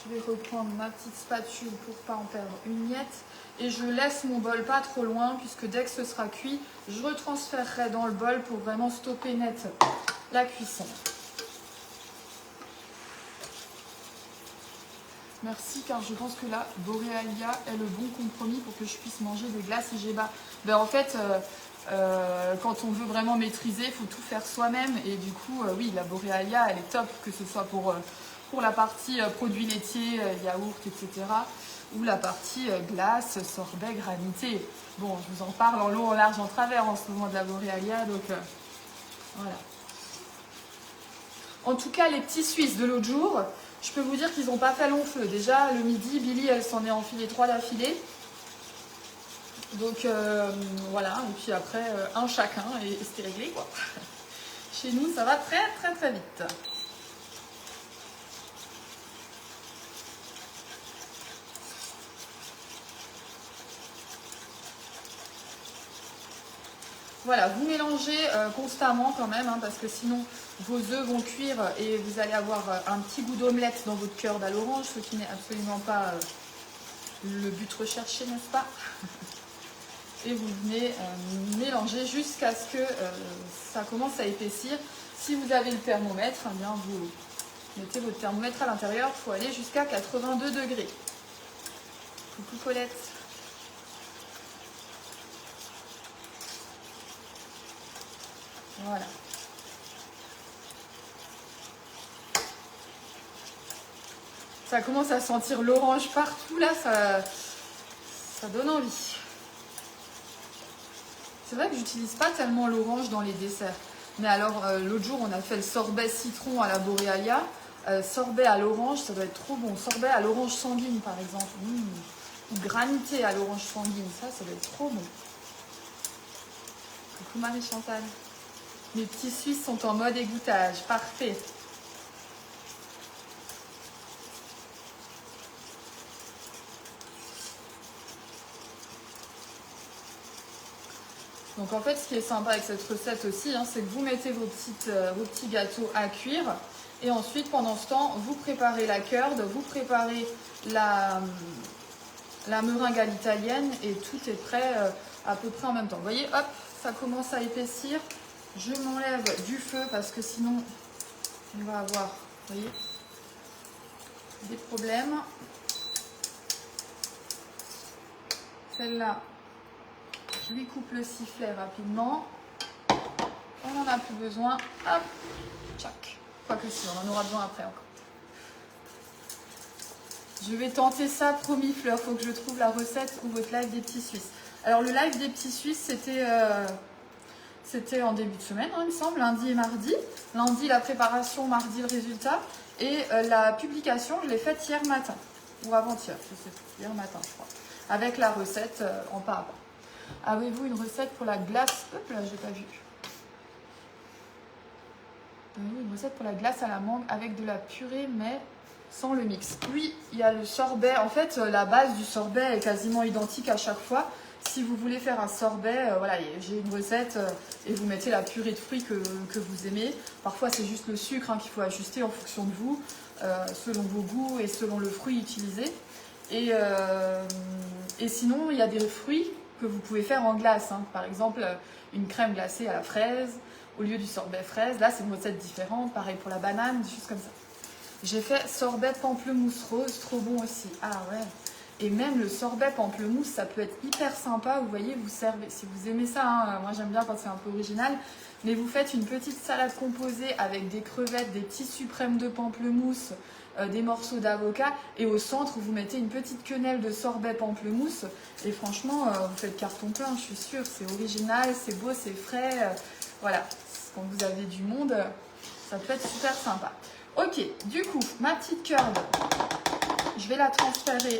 Je vais reprendre ma petite spatule pour pas en perdre une miette. Et je laisse mon bol pas trop loin puisque dès que ce sera cuit, je retransférerai dans le bol pour vraiment stopper net la cuisson. Merci car je pense que la Borealia est le bon compromis pour que je puisse manger des glaces IGBA. Ben en fait, quand on veut vraiment maîtriser, il faut tout faire soi-même. Et du coup, oui, la Borealia, elle est top, que ce soit pour la partie produits laitiers, yaourt, etc. Ou la partie glace, sorbet, granité. Bon, je vous en parle en long, en large, en travers en ce moment de la Borealia, donc voilà. En tout cas, les petits Suisses de l'autre jour, je peux vous dire qu'ils n'ont pas fait long feu. Déjà, le midi, Billy, elle s'en est enfilée 3 d'affilée. Donc voilà, et puis après, un chacun, et c'était réglé, quoi. Chez nous, ça va très très très vite. Voilà, vous mélangez constamment quand même, hein, parce que sinon vos œufs vont cuire et vous allez avoir un petit goût d'omelette dans votre curd à l'orange, ce qui n'est absolument pas le but recherché, n'est-ce pas? Et vous venez mélanger jusqu'à ce que ça commence à épaissir. Si vous avez le thermomètre, eh bien vous mettez votre thermomètre à l'intérieur, il faut aller jusqu'à 82 degrés. Coucou Colette. Voilà. Ça commence à sentir l'orange partout, là, ça donne envie. C'est vrai que j'utilise pas tellement l'orange dans les desserts. Mais alors, l'autre jour, on a fait le sorbet citron à la Borealia. Sorbet à l'orange, ça doit être trop bon. Sorbet à l'orange sanguine, par exemple. Ou granité à l'orange sanguine, ça doit être trop bon. Coucou Marie-Chantal. Mes petits Suisses sont en mode égouttage. Parfait. Donc en fait, ce qui est sympa avec cette recette aussi, hein, c'est que vous mettez vos petits gâteaux à cuire. Et ensuite, pendant ce temps, vous préparez la curd, vous préparez la meringue à l'italienne et tout est prêt à peu près en même temps. Vous voyez, hop, ça commence à épaissir. Je m'enlève du feu parce que sinon, on va avoir, vous voyez, des problèmes. Celle-là, je lui coupe le sifflet rapidement. On n'en a plus besoin. Hop, tchac. Quoique si, on en aura besoin après encore. Je vais tenter ça, promis Fleur. Il faut que je trouve la recette ou votre live des petits Suisses. Alors le live des petits Suisses, c'était en début de semaine, hein, il me semble, lundi et mardi. Lundi, la préparation, mardi, le résultat. Et la publication, je l'ai faite hier matin. Ou avant-hier, je sais plus. Hier matin, je crois. Avec la recette en pas à pas. Avez-vous une recette pour la glace? Hop là, j'ai pas vu. Une recette pour la glace à la mangue avec de la purée, mais sans le mix. Oui, il y a le sorbet. En fait, la base du sorbet est quasiment identique à chaque fois. Si vous voulez faire un sorbet, voilà, j'ai une recette et vous mettez la purée de fruits que vous aimez. Parfois, c'est juste le sucre hein, qu'il faut ajuster en fonction de vous, selon vos goûts et selon le fruit utilisé. Et sinon, il y a des fruits que vous pouvez faire en glace. Hein. Par exemple, une crème glacée à la fraise au lieu du sorbet fraise. Là, c'est une recette différente. Pareil pour la banane, des choses comme ça. J'ai fait sorbet pamplemousse rose, trop bon aussi. Ah ouais. Et même le sorbet pamplemousse, ça peut être hyper sympa. Vous voyez, vous servez, si vous aimez ça, hein, moi j'aime bien quand c'est un peu original. Mais vous faites une petite salade composée avec des crevettes, des petits suprêmes de pamplemousse, des morceaux d'avocat. Et au centre, vous mettez une petite quenelle de sorbet pamplemousse. Et franchement, vous faites carton plein, je suis sûre. C'est original, c'est beau, c'est frais. Voilà, quand vous avez du monde, ça peut être super sympa. Ok, du coup, ma petite curd, je vais la transférer,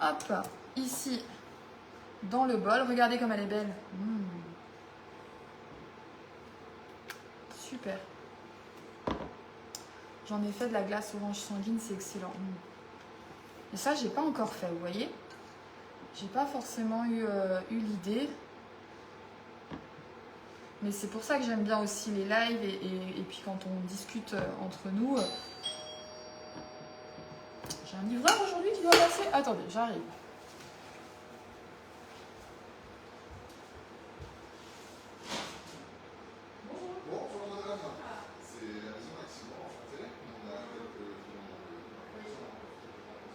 hop, ici, dans le bol. Regardez comme elle est belle. Super. J'en ai fait de la glace orange sanguine, c'est excellent. Et ça, j'ai pas encore fait, vous voyez. J'ai pas forcément eu l'idée. Mais c'est pour ça que j'aime bien aussi les lives et puis quand on discute entre nous. J'ai un livreur aujourd'hui qui doit passer. Attendez, j'arrive. Bonjour madame, c'est la maison Maximum enchantée. On a quelques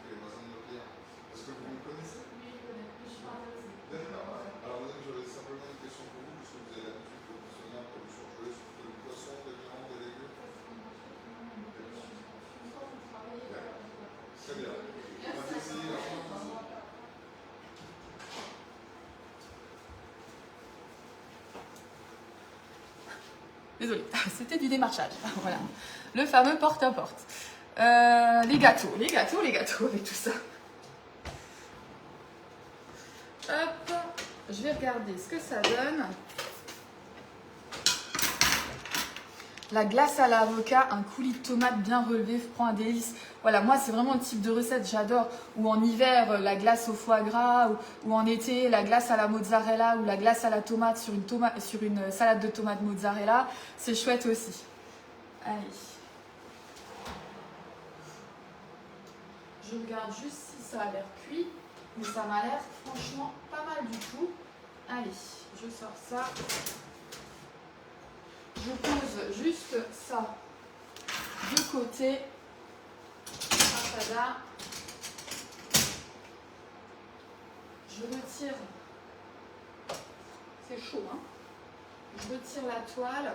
les voisins de nos clients. Est-ce que vous me connaissez? Oui, je connais. Je suis pas intéressée. D'accord. Alors madame, j'aurais simplement une question pour vous, puisque vous avez l'habitude de consommer un produit surgelé, surtout du poisson, des viandes, des légumes. Très bien. Merci. Désolée, c'était du démarchage. Voilà, le fameux porte-à-porte. Les gâteaux avec tout ça. Hop, je vais regarder ce que ça donne. La glace à l'avocat, un coulis de tomate bien relevé, prend un délice. Voilà, moi c'est vraiment le type de recette que j'adore. Ou en hiver, la glace au foie gras, ou en été, la glace à la mozzarella, ou la glace à la tomate sur une salade de tomates mozzarella. C'est chouette aussi. Allez. Je regarde juste si ça a l'air cuit. Mais ça m'a l'air franchement pas mal du tout. Allez, je sors ça. Je pose juste ça de côté. Tada. Je retire. C'est chaud, hein. Je retire la toile.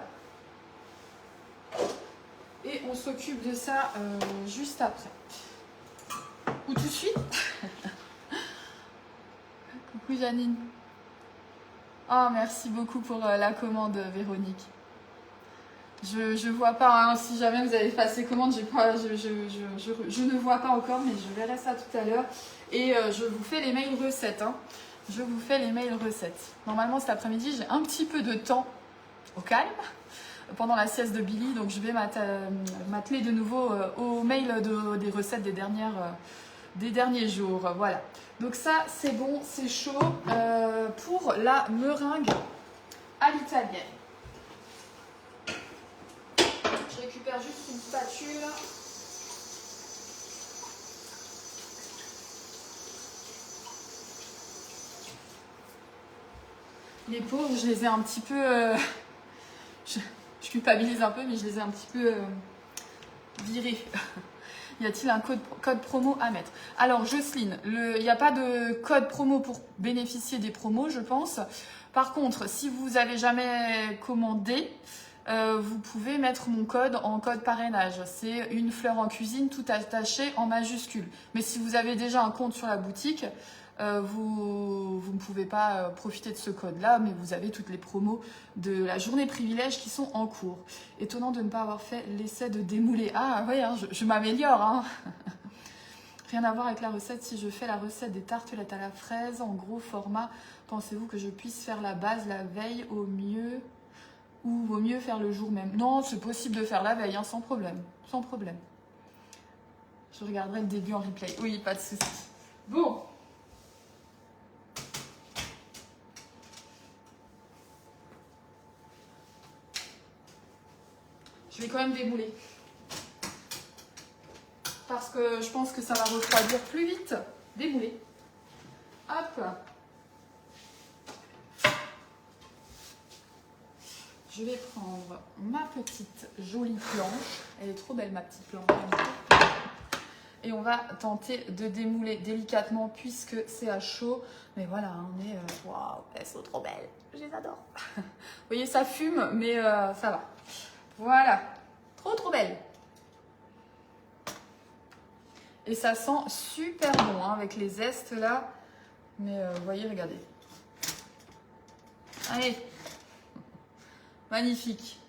Et on s'occupe de ça juste après. Ou tout de suite. Coucou Janine. Oh, merci beaucoup pour la commande, Véronique. Je vois pas, hein, si jamais vous avez passé commande, je ne vois pas encore, mais je verrai ça tout à l'heure. Et je vous fais les mails recettes. Hein. Je vous fais les mails recettes. Normalement, cet après-midi, j'ai un petit peu de temps au calme pendant la sieste de Billy. Donc, je vais m'atteler de nouveau aux mails des recettes des derniers jours. Voilà. Donc ça, c'est bon, c'est chaud. Pour la meringue à l'italienne. Je récupère juste une spatule. Les pauvres, je les ai un petit peu... je culpabilise un peu, mais je les ai un petit peu virés. Y a-t-il un code promo à mettre? Alors, Jocelyne, il n'y a pas de code promo pour bénéficier des promos, je pense. Par contre, si vous n'avez jamais commandé, vous pouvez mettre mon code en code parrainage. C'est une fleur en cuisine, tout attaché en majuscule. Mais si vous avez déjà un compte sur la boutique, vous ne pouvez pas profiter de ce code-là, mais vous avez toutes les promos de la journée privilège qui sont en cours. Étonnant de ne pas avoir fait l'essai de démouler. Ah oui, hein, je m'améliore. Hein. Rien à voir avec la recette. Si je fais la recette des tartelettes à la fraise en gros format, pensez-vous que je puisse faire la base la veille au mieux ou vaut mieux faire le jour même? Non, c'est possible de faire la veille, hein, sans problème. Sans problème. Je regarderai le début en replay. Oui, pas de souci. Bon. Je vais quand même démouler. Parce que je pense que ça va refroidir plus vite. Démouler. Hop. Je vais prendre ma petite jolie planche. Elle est trop belle, ma petite planche. Et on va tenter de démouler délicatement puisque c'est à chaud. Mais voilà, on est... Waouh, elles sont trop belles. Je les adore. Vous voyez, ça fume, mais ça va. Voilà. Trop belle. Et ça sent super bon hein, avec les zestes là. Mais vous voyez, regardez. Allez. Magnifique.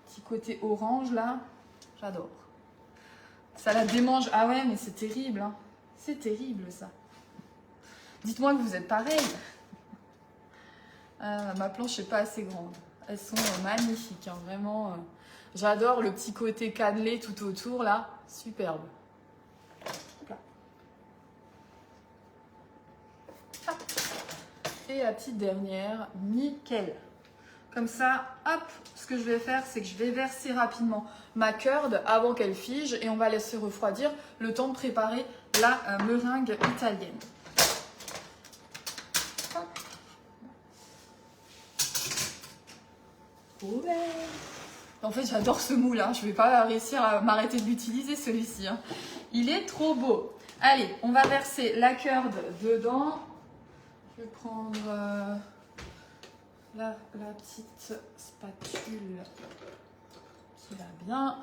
Petit côté orange là. J'adore. Ça la démange. Ah ouais, mais c'est terrible. Hein. C'est terrible ça. Dites-moi que vous êtes pareil. Ma planche n'est pas assez grande. Elles sont magnifiques. Hein, vraiment. J'adore le petit côté cannelé tout autour là. Superbe. Et la petite dernière, nickel. Comme ça, hop, ce que je vais faire, c'est que je vais verser rapidement ma curd avant qu'elle fige et on va laisser refroidir le temps de préparer la meringue italienne. Hop. Trop belle. En fait, j'adore ce moule, hein. Je ne vais pas réussir à m'arrêter de l'utiliser celui-ci. Hein. Il est trop beau. Allez, on va verser la curd dedans. Je vais prendre la petite spatule qui va bien.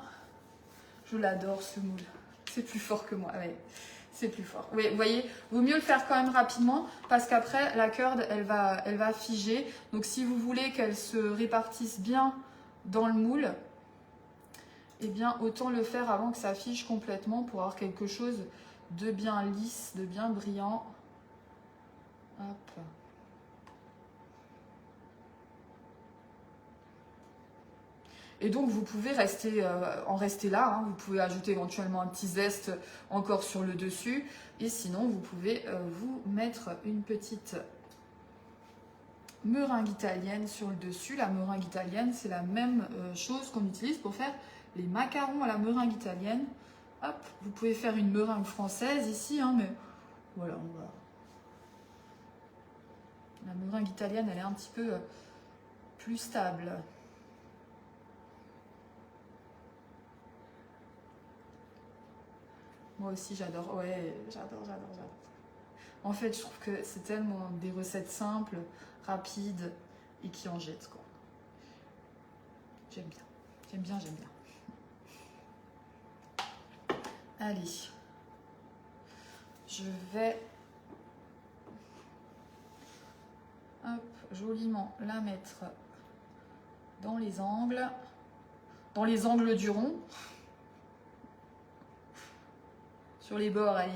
Je l'adore ce moule. C'est plus fort que moi. Ouais, c'est plus fort. Oui, vous voyez, vaut mieux le faire quand même rapidement parce qu'après la curd, elle va figer. Donc si vous voulez qu'elle se répartisse bien dans le moule, eh bien autant le faire avant que ça fige complètement pour avoir quelque chose de bien lisse, de bien brillant. Hop. Et donc vous pouvez en rester là, hein. Vous pouvez ajouter éventuellement un petit zeste encore sur le dessus. Et sinon vous pouvez vous mettre une petite meringue italienne sur le dessus. La meringue italienne, c'est la même chose qu'on utilise pour faire les macarons à la meringue italienne. Hop, vous pouvez faire une meringue française ici, hein, mais voilà, on va... La meringue italienne, elle est un petit peu plus stable. Moi aussi, j'adore. Ouais, j'adore. En fait, je trouve que c'est tellement des recettes simples, rapides et qui en jettent, quoi. J'aime bien. Allez. Je vais... Hop, joliment la mettre dans les angles du rond. Sur les bords, allez.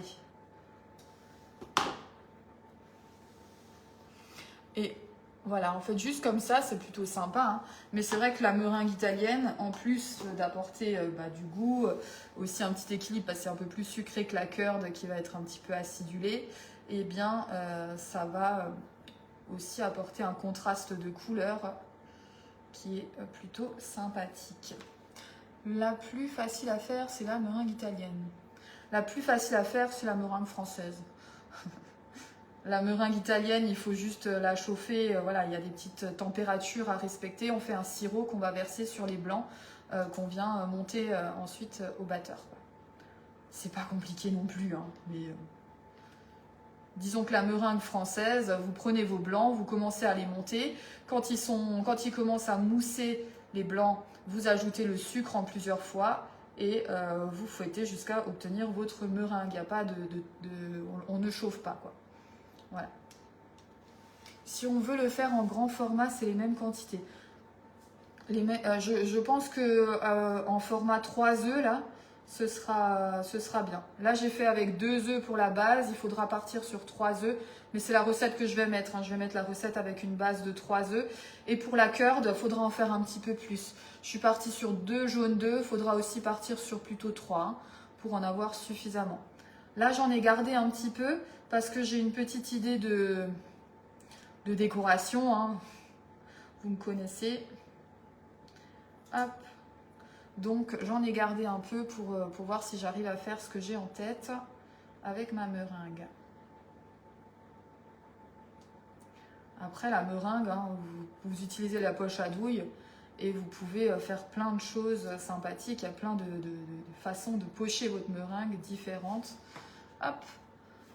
Et voilà, en fait, juste comme ça, c'est plutôt sympa. Hein. Mais c'est vrai que la meringue italienne, en plus d'apporter du goût, aussi un petit équilibre, parce que c'est un peu plus sucré que la curd qui va être un petit peu acidulée, eh bien, ça va aussi apporter un contraste de couleur qui est plutôt sympathique. La plus facile à faire, c'est la meringue italienne. La plus facile à faire, c'est la meringue française. La meringue italienne, il faut juste la chauffer. Voilà, il y a des petites températures à respecter. On fait un sirop qu'on va verser sur les blancs qu'on vient monter ensuite au batteur. C'est pas compliqué non plus, hein, mais disons que la meringue française, vous prenez vos blancs, vous commencez à les monter. Quand ils commencent à mousser les blancs, vous ajoutez le sucre en plusieurs fois. Et vous fouettez jusqu'à obtenir votre meringue. Il n'y a pas on ne chauffe pas, quoi. Voilà. Si on veut le faire en grand format, c'est les mêmes quantités. Je pense que en format 3 œufs, là, ce sera bien. Là, j'ai fait avec 2 œufs pour la base. Il faudra partir sur 3 œufs. Mais c'est la recette que je vais mettre. Hein. Je vais mettre la recette avec une base de 3 œufs. Et pour la curd, il faudra en faire un petit peu plus. Je suis partie sur 2 jaunes d'œufs. Il faudra aussi partir sur plutôt 3 hein, pour en avoir suffisamment. Là, j'en ai gardé un petit peu parce que j'ai une petite idée de décoration. Hein. Vous me connaissez. Hop. Donc j'en ai gardé un peu pour voir si j'arrive à faire ce que j'ai en tête avec ma meringue. Après la meringue, hein, vous utilisez la poche à douille et vous pouvez faire plein de choses sympathiques. Il y a plein de façons de pocher votre meringue différentes. Hop.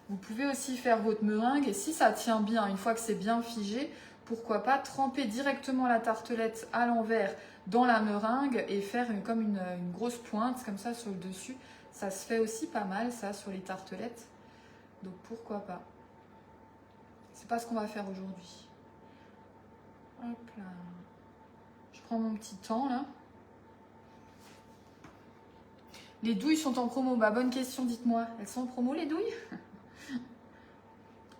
Vous pouvez aussi faire votre meringue et si ça tient bien, une fois que c'est bien figé, pourquoi pas tremper directement la tartelette à l'envers dans la meringue et faire comme une grosse pointe comme ça sur le dessus. Ça se fait aussi pas mal ça sur les tartelettes. Donc pourquoi pas. C'est pas ce qu'on va faire aujourd'hui. Hop là. Je prends mon petit temps là. Les douilles sont en promo. Bah bonne question, dites-moi. Elles sont en promo les douilles?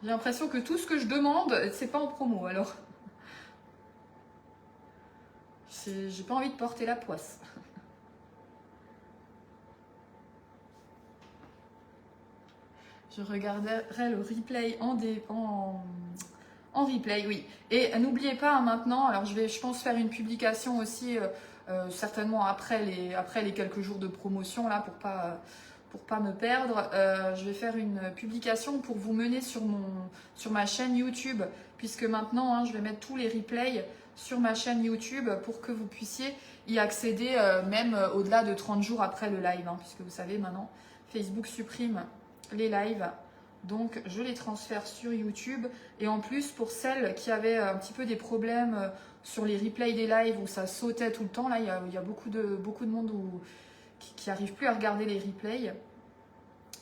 J'ai l'impression que tout ce que je demande, c'est pas en promo alors. J'ai pas envie de porter la poisse. Je regarderai le replay en replay, oui. Et n'oubliez pas hein, maintenant, alors je pense faire une publication aussi certainement après les quelques jours de promotion là pour pas me perdre. Je vais faire une publication pour vous mener sur ma chaîne YouTube puisque maintenant hein, je vais mettre tous les replays sur ma chaîne YouTube pour que vous puissiez y accéder même au-delà de 30 jours après le live hein, puisque vous savez maintenant Facebook supprime les lives. Donc je les transfère sur YouTube et en plus pour celles qui avaient un petit peu des problèmes sur les replays des lives où ça sautait tout le temps, là il y a beaucoup de monde qui n'arrive plus à regarder les replays.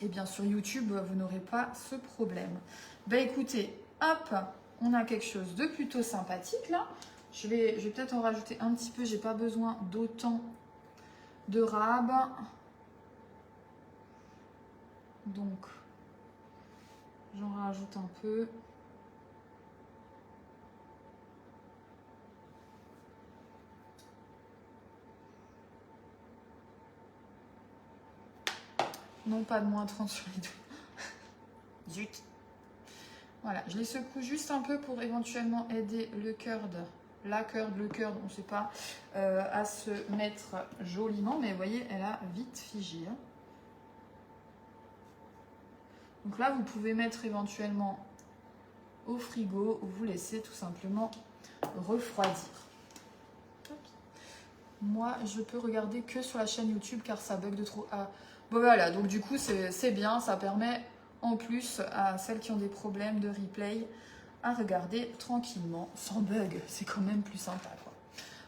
Et bien sur YouTube vous n'aurez pas ce problème. Ben écoutez, hop, on a quelque chose de plutôt sympathique là. Je vais peut-être en rajouter un petit peu, j'ai pas besoin d'autant de rab. Donc j'en rajoute un peu. Non, pas de moins 30 sur les deux. Zut. Voilà, je les secoue juste un peu pour éventuellement aider le curd, le curd, on ne sait pas, à se mettre joliment. Mais vous voyez, elle a vite figé. Hein. Donc là, vous pouvez mettre éventuellement au frigo ou vous laisser tout simplement refroidir. Moi, je peux regarder que sur la chaîne YouTube car ça bug de trop. Ah, bon voilà, donc du coup, c'est bien, ça permet en plus à celles qui ont des problèmes de replay à regarder tranquillement, sans bug. C'est quand même plus sympa, quoi.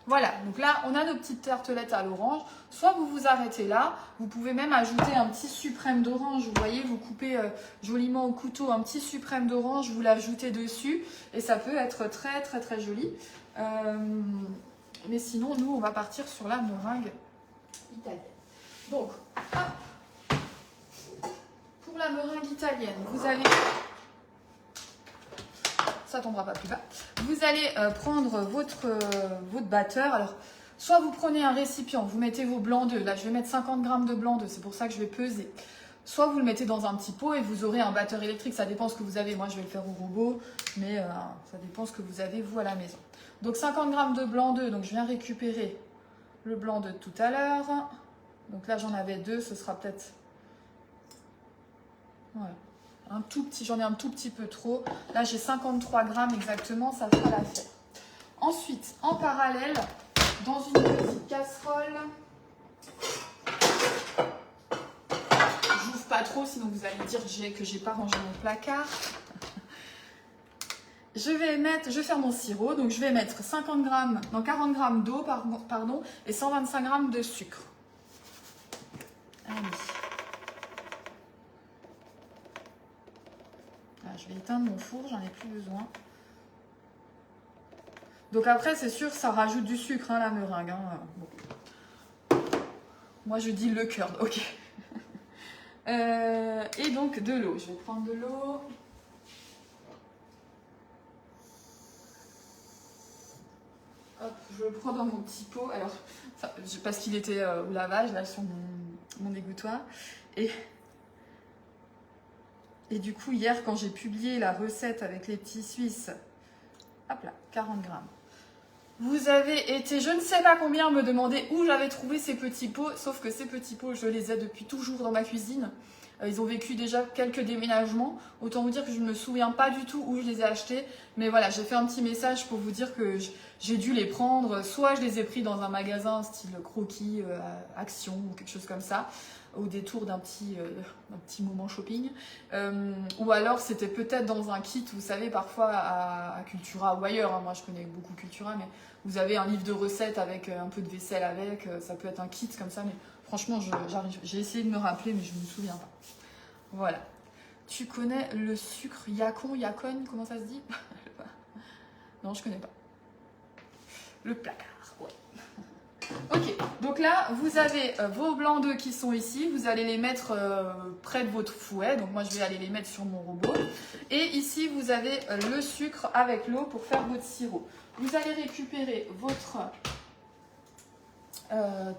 Voilà, donc là, on a nos petites tartelettes à l'orange. Soit vous vous arrêtez là, vous pouvez même ajouter un petit suprême d'orange. Vous voyez, vous coupez joliment au couteau un petit suprême d'orange, vous l'ajoutez dessus et ça peut être très, très, très joli. Mais sinon, nous, on va partir sur la meringue italienne. Donc, hop, pour la meringue italienne, vous allez... Ça tombera pas plus bas. Vous allez prendre votre batteur. Alors, soit vous prenez un récipient, vous mettez vos blancs d'œufs. Là, je vais mettre 50 g de blancs d'œufs, c'est pour ça que je vais peser. Soit vous le mettez dans un petit pot et vous aurez un batteur électrique. Ça dépend ce que vous avez. Moi, je vais le faire au robot, mais ça dépend ce que vous avez, vous, à la maison. Donc, 50 g de blanc d'œufs. Donc, je viens récupérer le blanc d'œuf de tout à l'heure. Donc là, j'en avais 2. Ce sera peut-être... Voilà. Un tout petit, j'en ai un tout petit peu trop. Là, j'ai 53 grammes exactement, ça fera l'affaire. Ensuite, en parallèle, dans une petite casserole, j'ouvre pas trop, sinon vous allez dire que j'ai pas rangé mon placard. Je vais faire mon sirop, donc je vais mettre 40 g d'eau, pardon, et 125 g de sucre. Allez. Je vais éteindre mon four, j'en ai plus besoin. Donc après, c'est sûr, ça rajoute du sucre, hein, la meringue. Hein. Bon. Moi, je dis le curd, ok. Et donc, de l'eau. Je vais prendre de l'eau. Hop, je le prends dans mon petit pot. Alors, parce qu'il était au lavage, là, sur mon dégouttoir. Et du coup, hier, quand j'ai publié la recette avec les petits Suisses, hop là, 40 grammes. Vous avez été, je ne sais pas combien, me demander où j'avais trouvé ces petits pots, sauf que ces petits pots, je les ai depuis toujours dans ma cuisine. Ils ont vécu déjà quelques déménagements. Autant vous dire que je ne me souviens pas du tout où je les ai achetés. Mais voilà, j'ai fait un petit message pour vous dire que j'ai dû les prendre. Soit je les ai pris dans un magasin style Croquis, Action ou quelque chose comme ça, au détour d'un petit moment shopping. Ou alors c'était peut-être dans un kit, vous savez, parfois à Cultura ou ailleurs. Hein. Moi je connais beaucoup Cultura, mais vous avez un livre de recettes avec un peu de vaisselle avec. Ça peut être un kit comme ça, mais franchement, j'ai essayé de me rappeler, mais je ne me souviens pas. Voilà. Tu connais le sucre Yacon, comment ça se dit? Non, je connais pas. Le placard, ouais. Ok, donc là, vous avez vos blancs d'œufs qui sont ici. Vous allez les mettre près de votre fouet. Donc moi, je vais aller les mettre sur mon robot. Et ici, vous avez le sucre avec l'eau pour faire votre sirop. Vous allez récupérer votre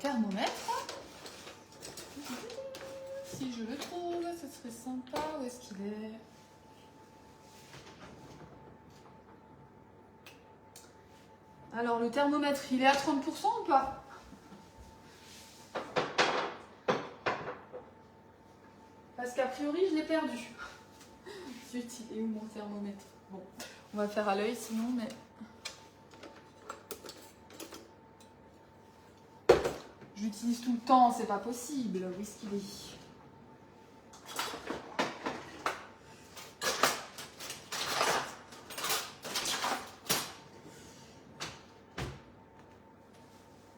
thermomètre. Si je le trouve, ce serait sympa. Où est-ce qu'il est? Alors, le thermomètre, il est à 30% ou pas? Parce qu'a priori, je l'ai perdu. Zut, il est où mon thermomètre? Bon, on va faire à l'œil sinon, mais... J'utilise tout le temps, c'est pas possible. Où est-ce qu'il est?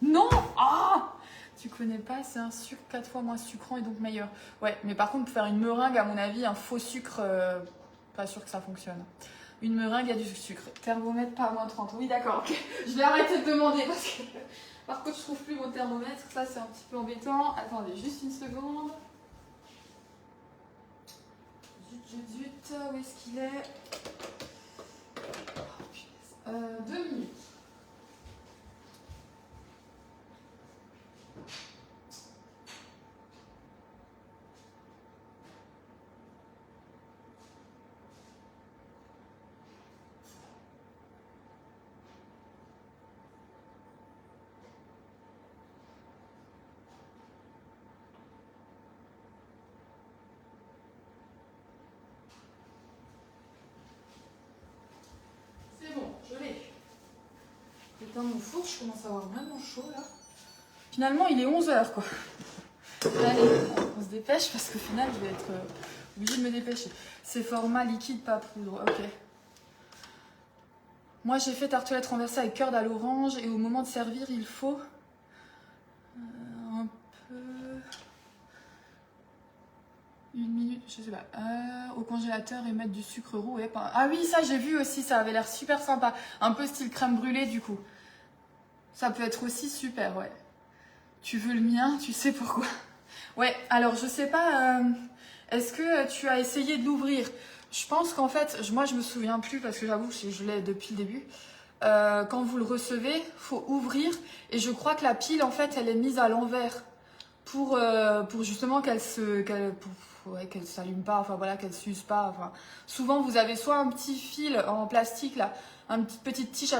Non! Ah! Tu connais pas, c'est un sucre 4 fois moins sucrant et donc meilleur. Ouais, mais par contre, pour faire une meringue, à mon avis, un faux sucre, pas sûr que ça fonctionne. Une meringue, il y a du sucre. Thermomètre, pas à moins 30. Oui, d'accord, ok. Je vais arrêter de demander parce que... Par contre, je trouve plus mon thermomètre. Ça, c'est un petit peu embêtant. Attendez, juste une seconde. Zut. Où est-ce qu'il est? 2 minutes. Je l'ai. Dans mon four, je commence à avoir vraiment chaud là. Finalement, il est 11h quoi. Allez, on se dépêche parce qu'au final, je vais être obligée de me dépêcher. C'est format liquide, pas poudre. Ok. Moi, j'ai fait tartelette renversée avec cœur à l'orange et au moment de servir, il faut un peu... 1 minute, je sais pas, au congélateur et mettre du sucre roux. Et pas... Ah oui, ça j'ai vu aussi, ça avait l'air super sympa. Un peu style crème brûlée du coup. Ça peut être aussi super, ouais. Tu veux le mien, tu sais pourquoi. Ouais, alors je sais pas, est-ce que tu as essayé de l'ouvrir? Je pense qu'en fait, moi je me souviens plus parce que j'avoue que je l'ai depuis le début. Quand vous le recevez, faut ouvrir et je crois que la pile en fait elle est mise à l'envers pour justement qu'elle s'allume pas, enfin voilà, qu'elle s'use pas. Enfin, souvent vous avez soit un petit fil en plastique là, une petite tige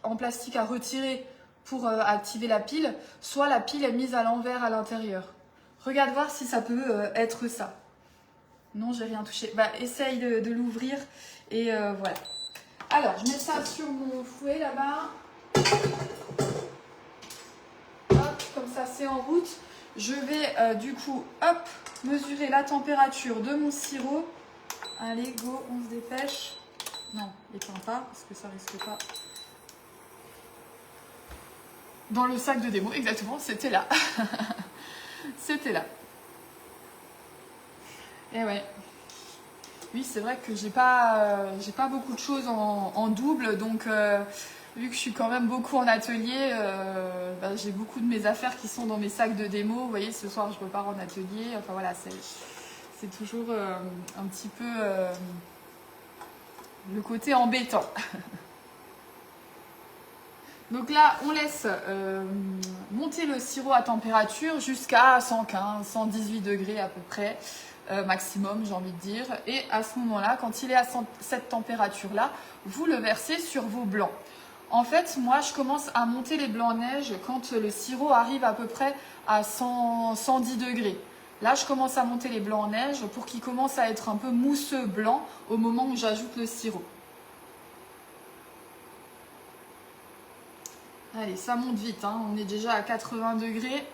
en plastique à retirer pour activer la pile, soit la pile est mise à l'envers à l'intérieur. Regarde voir si ça peut être ça. Non, j'ai rien touché. Bah, essaye de l'ouvrir et voilà. Alors, je mets ça sur mon fouet là-bas. Hop, comme ça, c'est en route. Je vais du coup, hop, mesurer la température de mon sirop. Allez, go, on se dépêche. Non, éteins pas, parce que ça risque pas. Dans le sac de démo, exactement, c'était là. C'était là. Et ouais. Oui, c'est vrai que j'ai pas beaucoup de choses en double, donc vu que je suis quand même beaucoup en atelier, j'ai beaucoup de mes affaires qui sont dans mes sacs de démo. Vous voyez, ce soir je repars en atelier. Enfin voilà, c'est toujours un petit peu le côté embêtant. Donc là, on laisse monter le sirop à température jusqu'à 115, 118 degrés à peu près. Maximum, j'ai envie de dire. Et à ce moment-là, quand il est à cette température-là, vous le versez sur vos blancs. En fait, moi, je commence à monter les blancs neige quand le sirop arrive à peu près à 110 degrés. Là, je commence à monter les blancs neige pour qu'ils commencent à être un peu mousseux blanc au moment où j'ajoute le sirop. Allez, ça monte vite, hein. On est déjà à 80 degrés.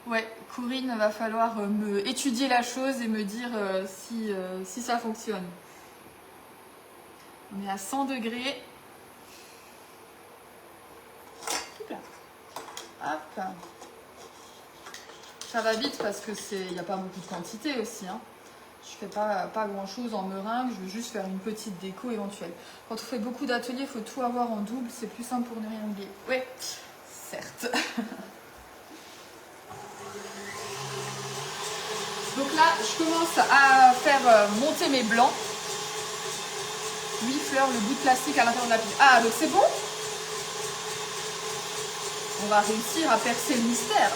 Ouais, Corinne, va falloir me étudier la chose et me dire si ça fonctionne. On est à 100 degrés. Hop. Ça va vite parce que il n'y a pas beaucoup de quantité aussi, hein. Je fais pas grand chose en meringue, je veux juste faire une petite déco éventuelle. Quand on fait beaucoup d'ateliers, il faut tout avoir en double, c'est plus simple pour ne rien oublier. Oui, certes. Donc là, je commence à faire monter mes blancs. 8 fleurs, le bout de plastique à l'intérieur de la pile. Ah, donc c'est bon? On va réussir à percer le mystère.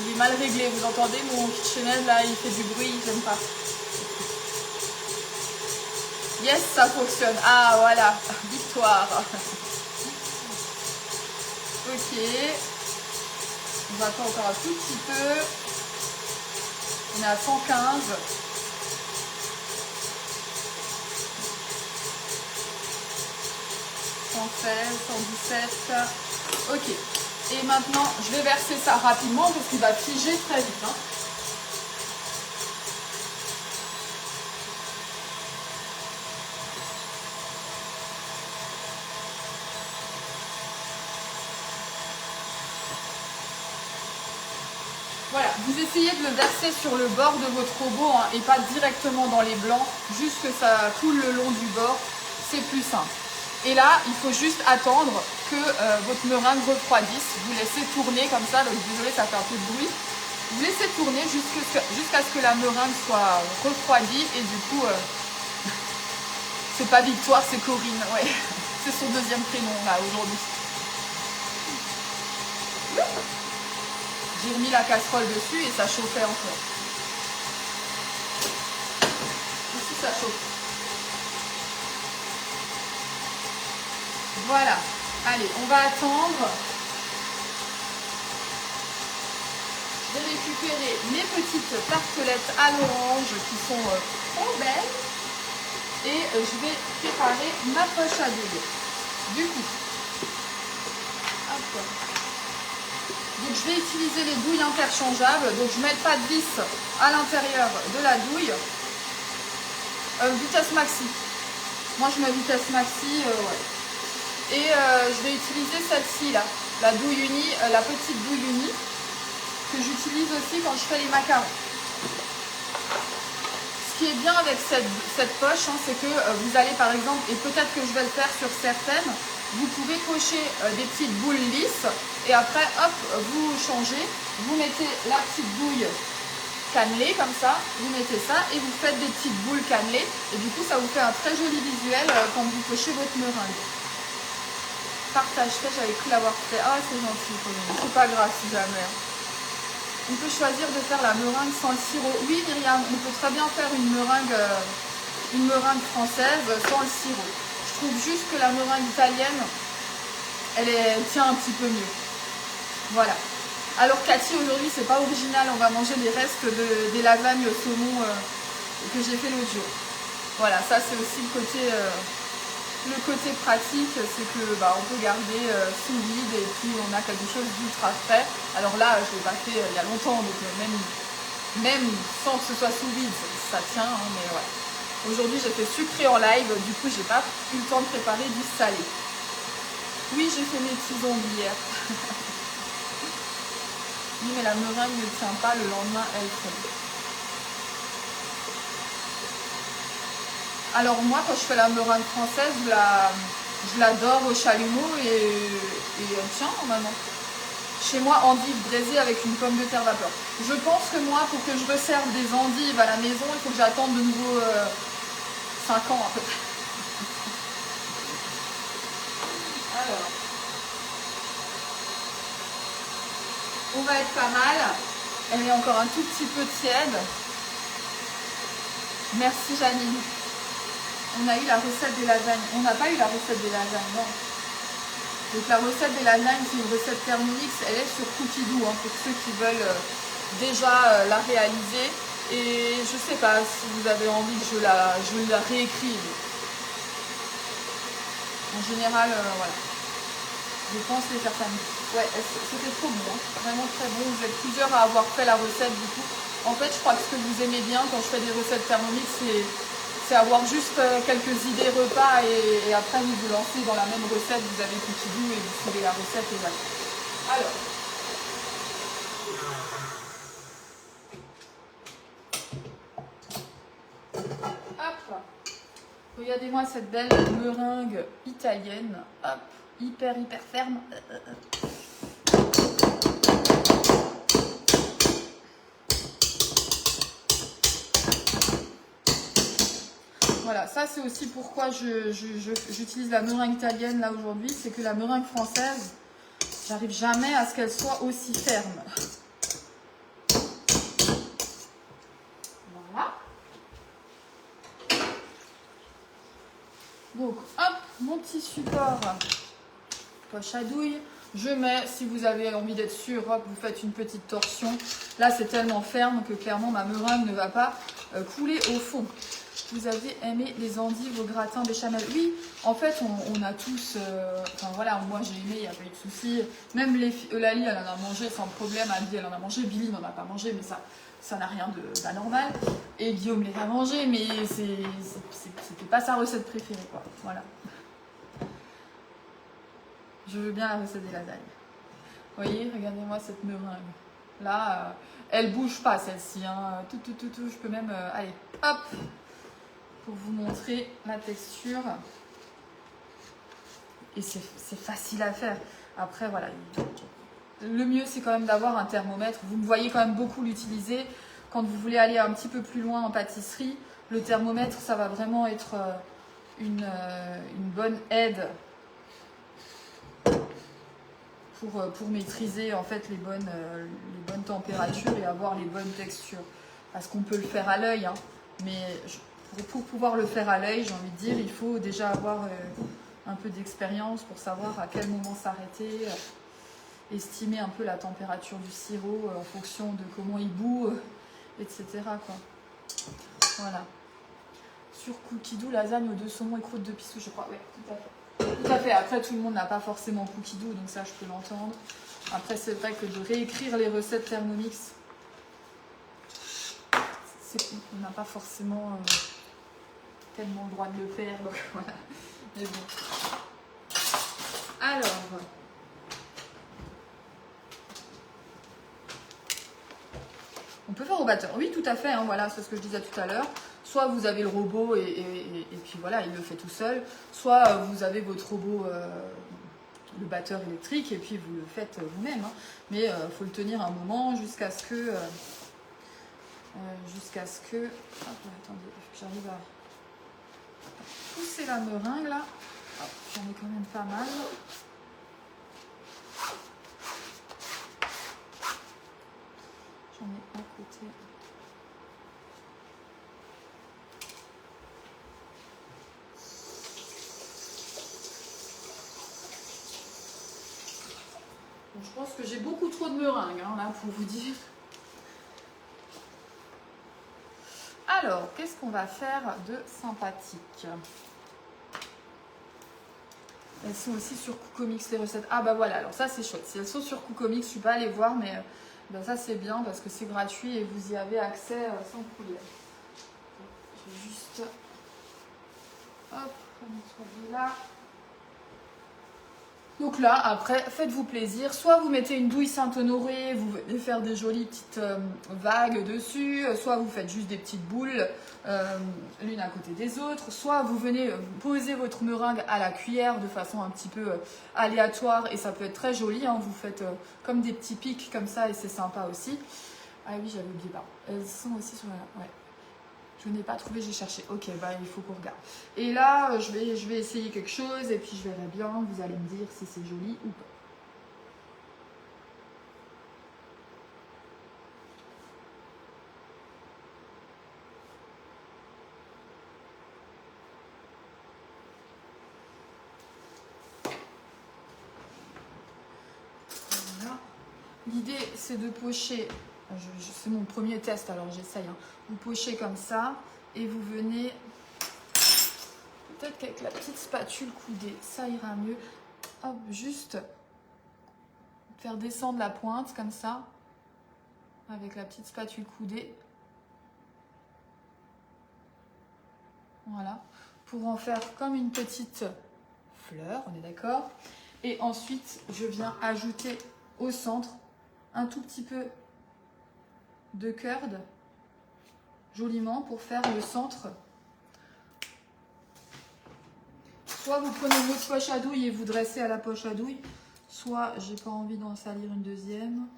Il est mal réglé, vous entendez mon KitchenAid là, il fait du bruit, j'aime pas. Yes, ça fonctionne. Ah voilà, victoire. Ok. On va attendre encore un tout petit peu. On est à 115. 116, 117. Ok. Et maintenant, je vais verser ça rapidement parce qu'il va figer très vite, hein. Voilà, vous essayez de le verser sur le bord de votre robot, hein, et pas directement dans les blancs, juste que ça coule le long du bord, c'est plus simple. Et là, il faut juste attendre que votre meringue refroidisse. Vous laissez tourner comme ça, donc désolé, ça fait un peu de bruit. Vous laissez tourner jusqu'à ce que la meringue soit refroidie et du coup, c'est pas Victoire, c'est Corinne, ouais. C'est son deuxième prénom là aujourd'hui. J'ai remis la casserole dessus et ça chauffait encore. Ici, ça chauffe. Voilà. Allez, on va attendre. Je vais récupérer mes petites tartelettes à l'orange qui sont trop belles. Et je vais préparer ma poche à douille. Du coup, hop. Donc je vais utiliser les douilles interchangeables. Donc je ne mets pas de vis à l'intérieur de la douille. Vitesse maxi. Moi je mets vitesse maxi, ouais. Et je vais utiliser celle-ci là, la douille unie, la petite douille unie, que j'utilise aussi quand je fais les macarons. Ce qui est bien avec cette poche, hein, c'est que vous allez par exemple, et peut-être que je vais le faire sur certaines, vous pouvez cocher des petites boules lisses et après hop, vous changez, vous mettez la petite douille cannelée comme ça, vous mettez ça et vous faites des petites boules cannelées et du coup ça vous fait un très joli visuel quand vous pochez votre meringue. Partage fait, j'avais cru l'avoir fait. Ah, c'est gentil, c'est pas grave si jamais. On peut choisir de faire la meringue sans le sirop. Oui, Myriam, on peut très bien faire une meringue française sans le sirop. Je trouve juste que la meringue italienne, elle tient un petit peu mieux. Voilà. Alors Cathy, aujourd'hui, c'est pas original. On va manger les restes des lasagnes au saumon que j'ai fait l'autre jour. Voilà, ça c'est aussi le côté pratique, c'est que on peut garder sous vide et puis on a quelque chose d'ultra frais. Alors là, je l'ai pas fait il y a longtemps, donc même sans que ce soit sous vide, ça tient, hein, mais ouais. Aujourd'hui, j'ai fait sucré en live, du coup, j'ai pas eu le temps de préparer du salé. Oui, j'ai fait mes petits ongles hier. Oui, mais la meringue ne tient pas, le lendemain, elle fond. Alors moi, quand je fais la meringue française, je la dore au chalumeau et elle tient normalement. Chez moi, endives braisées avec une pomme de terre vapeur. Je pense que moi, pour que je resserve des endives à la maison, il faut que j'attende de nouveau 5 ans à peu près. va être pas mal. Elle est encore un tout petit peu tiède. Merci Janine. On a eu la recette des lasagnes. On n'a pas eu la recette des lasagnes, non. Donc la recette des lasagnes, c'est une recette Thermomix. Elle est sur Cookidoo, hein, pour ceux qui veulent déjà la réaliser. Et je sais pas si vous avez envie que je la réécrive. En général, voilà. Je pense les faire ça. Ouais, c'était trop bon, hein. Vraiment très bon. Vous êtes plusieurs à avoir fait la recette du coup. En fait, je crois que ce que vous aimez bien quand je fais des recettes Thermomix, c'est avoir juste quelques idées repas et après vous lancez dans la même recette. Vous avez Cookidoo et vous suivez la recette et voilà. Alors. Hop. Regardez-moi cette belle meringue italienne. Hop. Hyper ferme. Voilà, ça c'est aussi pourquoi j'utilise la meringue italienne là aujourd'hui, c'est que la meringue française, j'arrive jamais à ce qu'elle soit aussi ferme. Voilà. Donc hop, mon petit support poche à douille. Je mets, si vous avez envie d'être sûr, hop, vous faites une petite torsion. Là c'est tellement ferme que clairement ma meringue ne va pas couler au fond. Vous avez aimé les endives au gratin béchamel? Oui, en fait, on a tous... enfin voilà, moi j'ai aimé, il n'y a pas eu de souci. Même Eulalie, elle en a mangé sans problème. Adi, elle en a mangé. Billy n'en a pas mangé, mais ça n'a rien d'anormal. Et Guillaume les a mangés, mais c'était pas sa recette préférée, quoi. Voilà. Je veux bien la recette des lasagnes. Vous voyez, regardez-moi cette meringue. Là, elle bouge pas celle-ci. Hein. Tout, je peux même... allez, hop, pour vous montrer la texture. Et c'est facile à faire. Après, voilà. Le mieux, c'est quand même d'avoir un thermomètre. Vous me voyez quand même beaucoup l'utiliser. Quand vous voulez aller un petit peu plus loin en pâtisserie, le thermomètre, ça va vraiment être une bonne aide pour maîtriser en fait les bonnes températures et avoir les bonnes textures. Parce qu'on peut le faire à l'œil, hein, mais pour pouvoir le faire à l'œil, j'ai envie de dire, il faut déjà avoir un peu d'expérience pour savoir à quel moment s'arrêter, estimer un peu la température du sirop en fonction de comment il bout, etc. quoi. Voilà. Sur Cookidoo, lasagne aux 2 saumons et croûte de pissou, je crois. Oui, tout à fait. Tout à fait. Après, tout le monde n'a pas forcément Cookidoo, donc ça, je peux l'entendre. Après, c'est vrai que de réécrire les recettes Thermomix, on n'a pas forcément tellement le droit de le faire, donc voilà. Mais bon. Alors, on peut faire au batteur. Oui, tout à fait, hein, voilà, c'est ce que je disais tout à l'heure. Soit vous avez le robot et puis voilà, il le fait tout seul. Soit vous avez votre robot, le batteur électrique, et puis vous le faites vous-même. Hein. Mais il faut le tenir un moment jusqu'à ce que... Hop, attendez, j'arrive à pousser la meringue là. J'en ai quand même pas mal. J'en ai à côté. Bon, je pense que j'ai beaucoup trop de meringue hein, là pour vous dire. Alors, qu'est-ce qu'on va faire de sympathique? Elles sont aussi sur Coocomix les recettes. Ah bah voilà, alors ça c'est chouette. Si elles sont sur Coocomix, je ne suis pas allée voir, mais ben ça c'est bien parce que c'est gratuit et vous y avez accès sans problème. Je vais juste... Hop, on là. Donc là, après, faites-vous plaisir. Soit vous mettez une douille Saint-Honoré, vous venez faire des jolies petites vagues dessus. Soit vous faites juste des petites boules, l'une à côté des autres. Soit vous venez poser votre meringue à la cuillère de façon un petit peu aléatoire. Et ça peut être très joli. Hein. Vous faites comme des petits pics comme ça et c'est sympa aussi. Ah oui, j'avais oublié. Pardon. Elles sont aussi sur la... Ouais. Je n'ai pas trouvé, j'ai cherché. Ok, bah il faut qu'on regarde. Et là, je vais essayer quelque chose et puis je verrai bien. Vous allez me dire si c'est joli ou pas. L'idée, c'est de pocher. C'est mon premier test, alors j'essaye. Hein. Vous pochez comme ça et vous venez, peut-être qu'avec la petite spatule coudée, ça ira mieux. Hop, juste faire descendre la pointe comme ça, avec la petite spatule coudée. Voilà, pour en faire comme une petite fleur, on est d'accord. Et ensuite, je viens ajouter au centre un tout petit peu de curd, joliment, pour faire le centre. Soit vous prenez une autre poche à douille et vous dressez à la poche à douille, soit j'ai pas envie d'en salir une deuxième,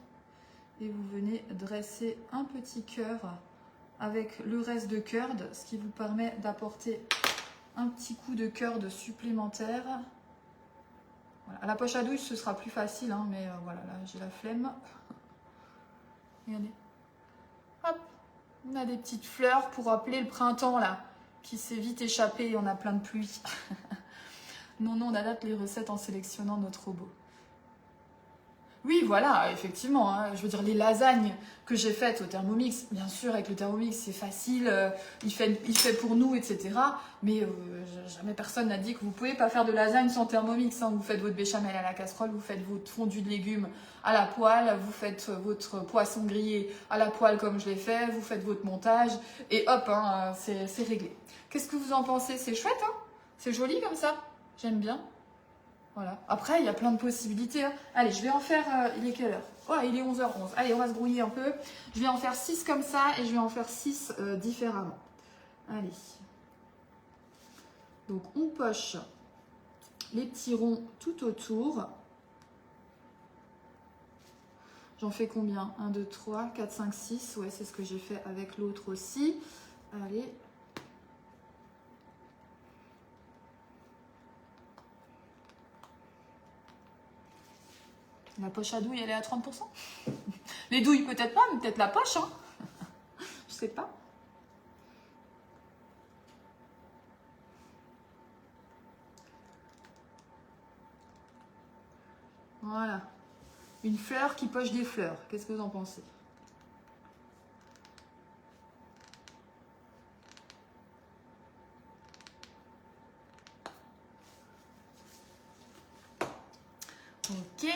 et vous venez dresser un petit cœur avec le reste de curd, ce qui vous permet d'apporter un petit coup de curd supplémentaire. Voilà. À la poche à douille, ce sera plus facile, hein, mais voilà, là j'ai la flemme. Regardez. Hop, on a des petites fleurs pour rappeler le printemps là, qui s'est vite échappé et on a plein de pluie. Non, on adapte les recettes en sélectionnant notre robot. Oui, voilà, effectivement. Hein, je veux dire, les lasagnes que j'ai faites au Thermomix, bien sûr, avec le Thermomix, c'est facile, il fait pour nous, etc. Mais jamais personne n'a dit que vous ne pouvez pas faire de lasagne sans Thermomix. Hein. Vous faites votre béchamel à la casserole, vous faites votre fondu de légumes à la poêle, vous faites votre poisson grillé à la poêle comme je l'ai fait, vous faites votre montage, et hop, hein, c'est réglé. Qu'est-ce que vous en pensez? C'est chouette, hein? C'est joli comme ça? J'aime bien. Voilà. Après, il y a plein de possibilités. Hein. Allez, je vais en faire... il est quelle heure? Oh, il est 11h11. Allez, on va se brouiller un peu. Je vais en faire 6 comme ça et je vais en faire 6 différemment. Allez. Donc, on poche les petits ronds tout autour. J'en fais combien? 1, 2, 3, 4, 5, 6. Ouais, c'est ce que j'ai fait avec l'autre aussi. Allez. La poche à douille, elle est à 30%. Les douilles, peut-être pas, mais peut-être la poche. Hein. Je sais pas. Voilà. Une fleur qui poche des fleurs. Qu'est-ce que vous en pensez? Ok.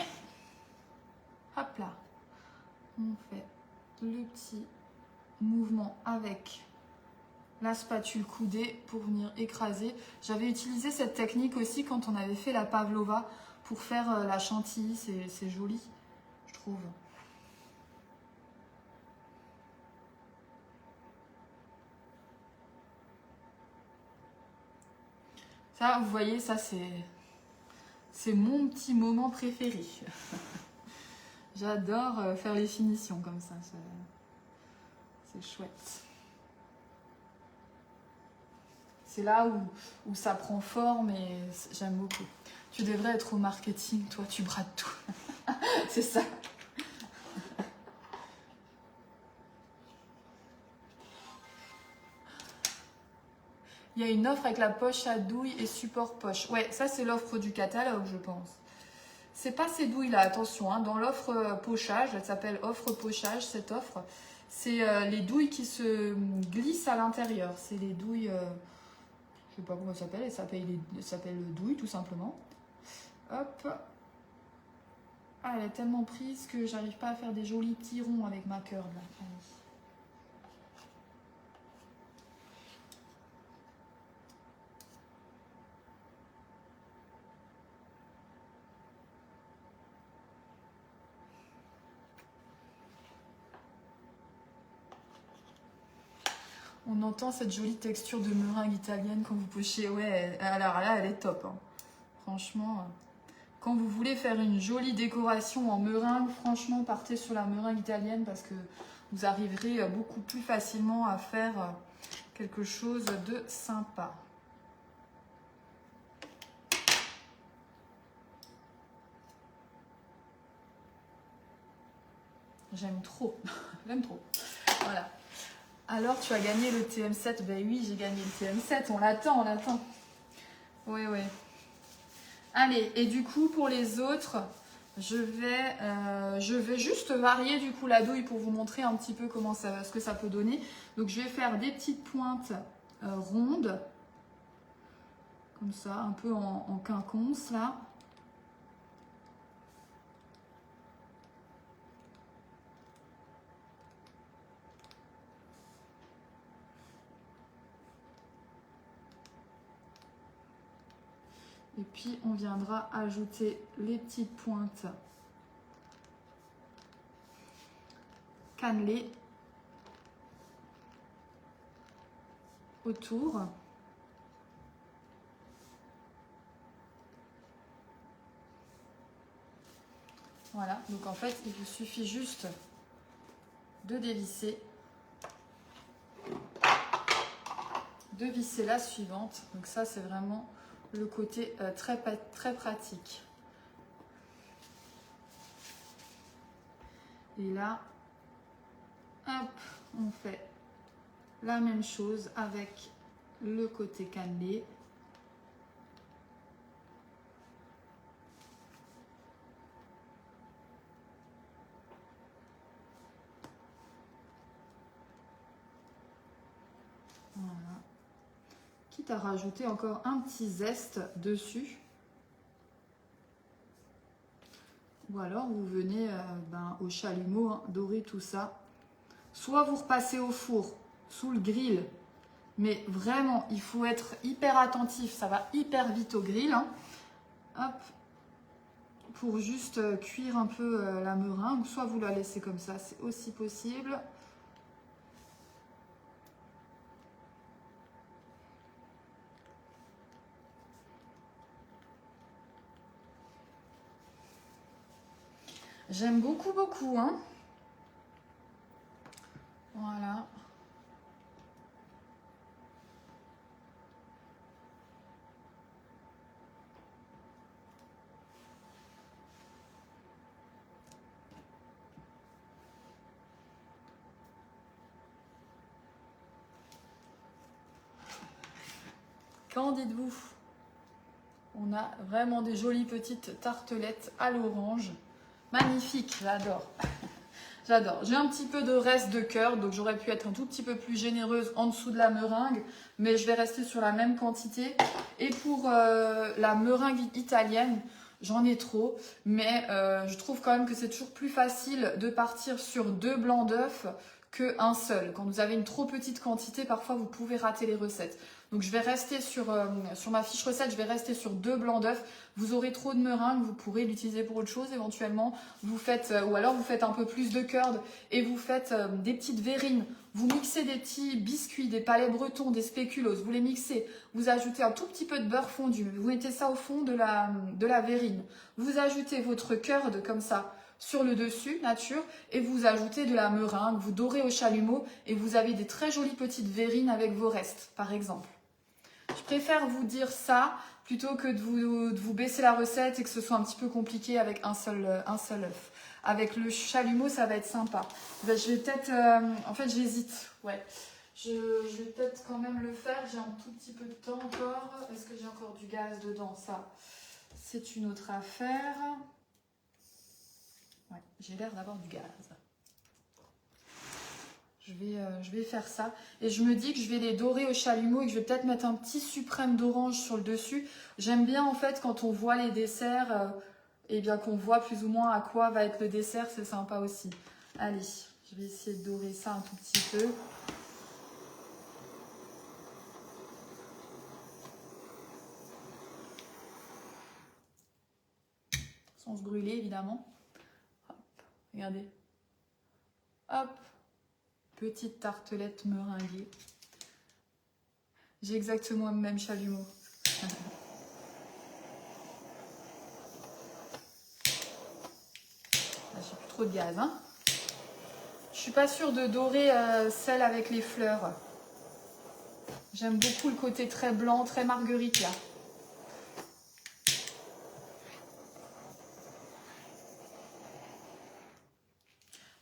Hop là. On fait le petit mouvement avec la spatule coudée pour venir écraser. J'avais utilisé cette technique aussi quand on avait fait la pavlova pour faire la chantilly. C'est joli, je trouve. Ça, vous voyez, ça c'est mon petit moment préféré. J'adore faire les finitions comme ça. C'est chouette. C'est là où ça prend forme et j'aime beaucoup. Tu devrais être au marketing, toi, tu brades tout. C'est ça. Il y a une offre avec la poche à douille et support poche. Ouais, ça c'est l'offre du catalogue, je pense. C'est pas ces douilles-là, attention. Hein, dans l'offre pochage, elle s'appelle offre pochage, cette offre. C'est les douilles qui se glissent à l'intérieur. C'est les douilles... je sais pas comment ça s'appelle. Elle s'appelle douille, tout simplement. Hop. Ah, elle est tellement prise que j'arrive pas à faire des jolis petits ronds avec ma curd, là. Allez. On entend cette jolie texture de meringue italienne quand vous pochez. Ouais, alors là, elle est top. Hein. Franchement, quand vous voulez faire une jolie décoration en meringue, franchement, partez sur la meringue italienne parce que vous arriverez beaucoup plus facilement à faire quelque chose de sympa. J'aime trop. J'aime trop. Voilà. Alors, tu as gagné le TM7. Ben oui, j'ai gagné le TM7. On l'attend, on l'attend. Oui, oui. Allez, et du coup, pour les autres, je vais juste varier du coup la douille pour vous montrer un petit peu ce que ça peut donner. Donc je vais faire des petites pointes rondes, comme ça, un peu en quinconce là. Et puis on viendra ajouter les petites pointes cannelées autour. Voilà, donc en fait il vous suffit juste de dévisser, de visser la suivante. Donc ça c'est vraiment le côté très pratique. Et là, hop, on fait la même chose avec le côté cannelé. Voilà. Quitte à rajouter encore un petit zeste dessus. Ou alors vous venez au chalumeau, hein, dorer tout ça. Soit vous repassez au four, sous le grill. Mais vraiment, il faut être hyper attentif. Ça va hyper vite au grill. Hein. Hop. Pour juste cuire un peu la meringue. Soit vous la laissez comme ça, c'est aussi possible. J'aime beaucoup, beaucoup. Hein. Voilà. Qu'en dites-vous? On a vraiment des jolies petites tartelettes à l'orange. Magnifique, j'adore. J'adore. J'ai un petit peu de reste de cœur, donc j'aurais pu être un tout petit peu plus généreuse en dessous de la meringue, mais je vais rester sur la même quantité. Et pour la meringue italienne, j'en ai trop, mais je trouve quand même que c'est toujours plus facile de partir sur 2 blancs d'œufs qu'un seul. Quand vous avez une trop petite quantité, parfois vous pouvez rater les recettes. Donc je vais rester sur ma fiche recette, je vais rester sur 2 blancs d'œufs. Vous aurez trop de meringue, vous pourrez l'utiliser pour autre chose éventuellement. Vous faites, ou alors vous faites un peu plus de curd et vous faites des petites verrines. Vous mixez des petits biscuits, des palais bretons, des spéculoos, vous les mixez. Vous ajoutez un tout petit peu de beurre fondu. Vous mettez ça au fond de la verrine. Vous ajoutez votre curd comme ça sur le dessus, nature, et vous ajoutez de la meringue, vous dorez au chalumeau et vous avez des très jolies petites verrines avec vos restes, par exemple. Je préfère vous dire ça plutôt que de vous baisser la recette et que ce soit un petit peu compliqué avec un seul œuf. Avec le chalumeau, ça va être sympa. Ben, je vais peut-être... en fait, j'hésite. Ouais. Je vais peut-être quand même le faire. J'ai un tout petit peu de temps encore. Est-ce que j'ai encore du gaz dedans? Ça, c'est une autre affaire. Ouais, j'ai l'air d'avoir du gaz. Je vais faire ça. Et je me dis que je vais les dorer au chalumeau et que je vais peut-être mettre un petit suprême d'orange sur le dessus. J'aime bien en fait quand on voit les desserts, et bien qu'on voit plus ou moins à quoi va être le dessert, c'est sympa aussi. Allez, je vais essayer de dorer ça un tout petit peu. Sans se brûler évidemment. Hop, regardez. Hop. Petite tartelette meringuée. J'ai exactement le même chalumeau. Là, j'ai plus trop de gaz. Hein. Je suis pas sûre de dorer celle avec les fleurs. J'aime beaucoup le côté très blanc, très marguerite là.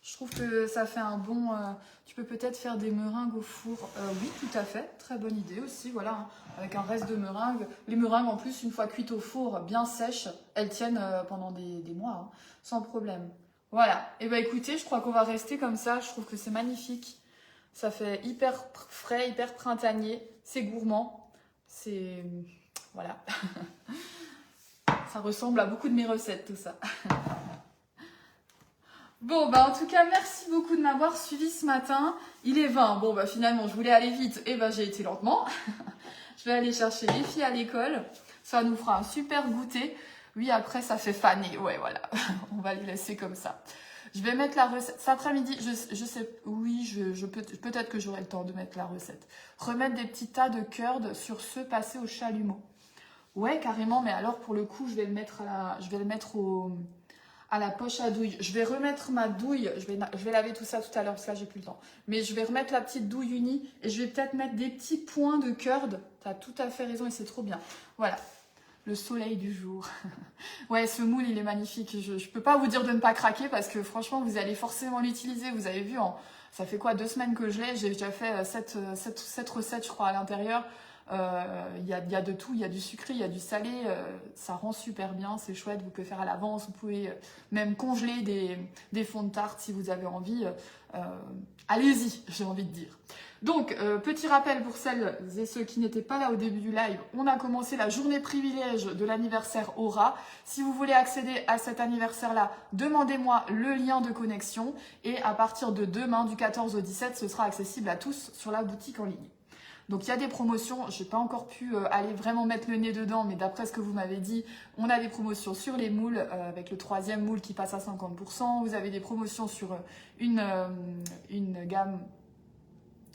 Je trouve que ça fait un bon... tu peux peut-être faire des meringues au four. Oui, tout à fait. Très bonne idée aussi, voilà. Hein, avec un reste de meringues. Les meringues, en plus, une fois cuites au four, bien sèches, elles tiennent pendant des mois, hein, sans problème. Voilà. Et ben écoutez, je crois qu'on va rester comme ça. Je trouve que c'est magnifique. Ça fait hyper frais, hyper printanier. C'est gourmand. C'est... Voilà. Ça ressemble à beaucoup de mes recettes, tout ça. Bon, bah en tout cas, merci beaucoup de m'avoir suivi ce matin. Il est 20. Bon, bah finalement, je voulais aller vite et bah j'ai été lentement. Je vais aller chercher les filles à l'école. Ça nous fera un super goûter. Oui, après, ça fait faner. Ouais, voilà. On va les laisser comme ça. Je vais mettre la recette. Cet après-midi, je sais, oui, peut-être que j'aurai le temps de mettre la recette. Remettre des petits tas de curd sur ceux passés au chalumeau. Ouais, carrément, mais alors pour le coup, je vais le mettre à la poche à douille. Je vais remettre ma douille, je vais laver tout ça tout à l'heure parce que là, j'ai plus le temps. Mais je vais remettre la petite douille unie et je vais peut-être mettre des petits points de curd. T'as tout à fait raison et c'est trop bien. Voilà. Le soleil du jour. Ouais, ce moule, il est magnifique. Je peux pas vous dire de ne pas craquer parce que franchement, vous allez forcément l'utiliser. Vous avez vu, ça fait quoi, 2 semaines que je l'ai. J'ai déjà fait 7 recettes, je crois, à l'intérieur. Il y a de tout. Il y a du sucré, il y a du salé. Ça rend super bien. C'est chouette. Vous pouvez faire à l'avance. Vous pouvez même congeler des fonds de tarte si vous avez envie. Allez-y, j'ai envie de dire. Donc, petit rappel pour celles et ceux qui n'étaient pas là au début du live, on a commencé la journée privilège de l'anniversaire Aura. Si vous voulez accéder à cet anniversaire-là, demandez-moi le lien de connexion et à partir de demain, du 14 au 17, ce sera accessible à tous sur la boutique en ligne. Donc, il y a des promotions. Je n'ai pas encore pu aller vraiment mettre le nez dedans, mais d'après ce que vous m'avez dit, on a des promotions sur les moules, avec le 3e moule qui passe à 50%. Vous avez des promotions sur une gamme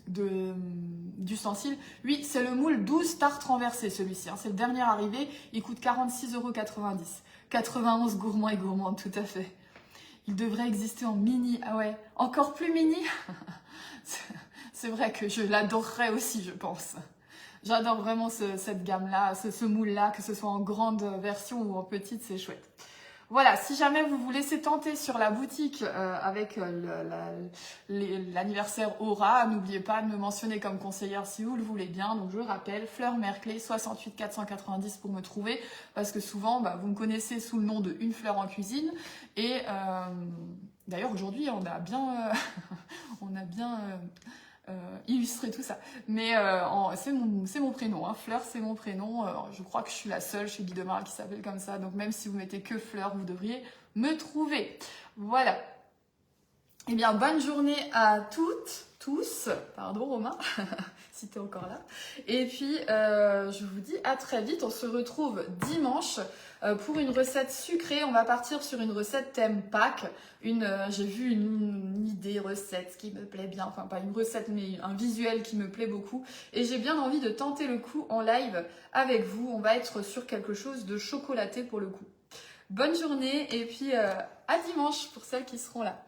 d'ustensiles. Oui, c'est le moule 12 tartes renversées, celui-ci. Hein. C'est le dernier arrivé. Il coûte 46,90 €. 91 gourmands et gourmandes, tout à fait. Il devrait exister en mini. Ah ouais, encore plus mini. C'est vrai que je l'adorerais aussi, je pense. J'adore vraiment cette gamme-là, ce moule-là, que ce soit en grande version ou en petite, c'est chouette. Voilà, si jamais vous vous laissez tenter sur la boutique avec l'anniversaire Aura, n'oubliez pas de me mentionner comme conseillère si vous le voulez bien. Donc je rappelle, Fleur Merclé, 68 490 pour me trouver, parce que souvent, vous me connaissez sous le nom de Une Fleur en Cuisine. Et d'ailleurs, aujourd'hui, on a bien... illustrer tout ça. Mais c'est mon prénom, hein. Fleur, c'est mon prénom. Je crois que je suis la seule chez Guy Demar qui s'appelle comme ça. Donc même si vous mettez que Fleur, vous devriez me trouver. Voilà. Eh bien, bonne journée à toutes, tous. Pardon Romain, si t'es encore là. Et puis, je vous dis à très vite. On se retrouve dimanche pour une recette sucrée. On va partir sur une recette thème Pâques. J'ai vu une idée recette qui me plaît bien. Enfin, pas une recette, mais un visuel qui me plaît beaucoup. Et j'ai bien envie de tenter le coup en live avec vous. On va être sur quelque chose de chocolaté pour le coup. Bonne journée et puis à dimanche pour celles qui seront là.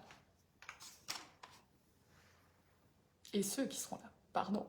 Et ceux qui seront là, pardon.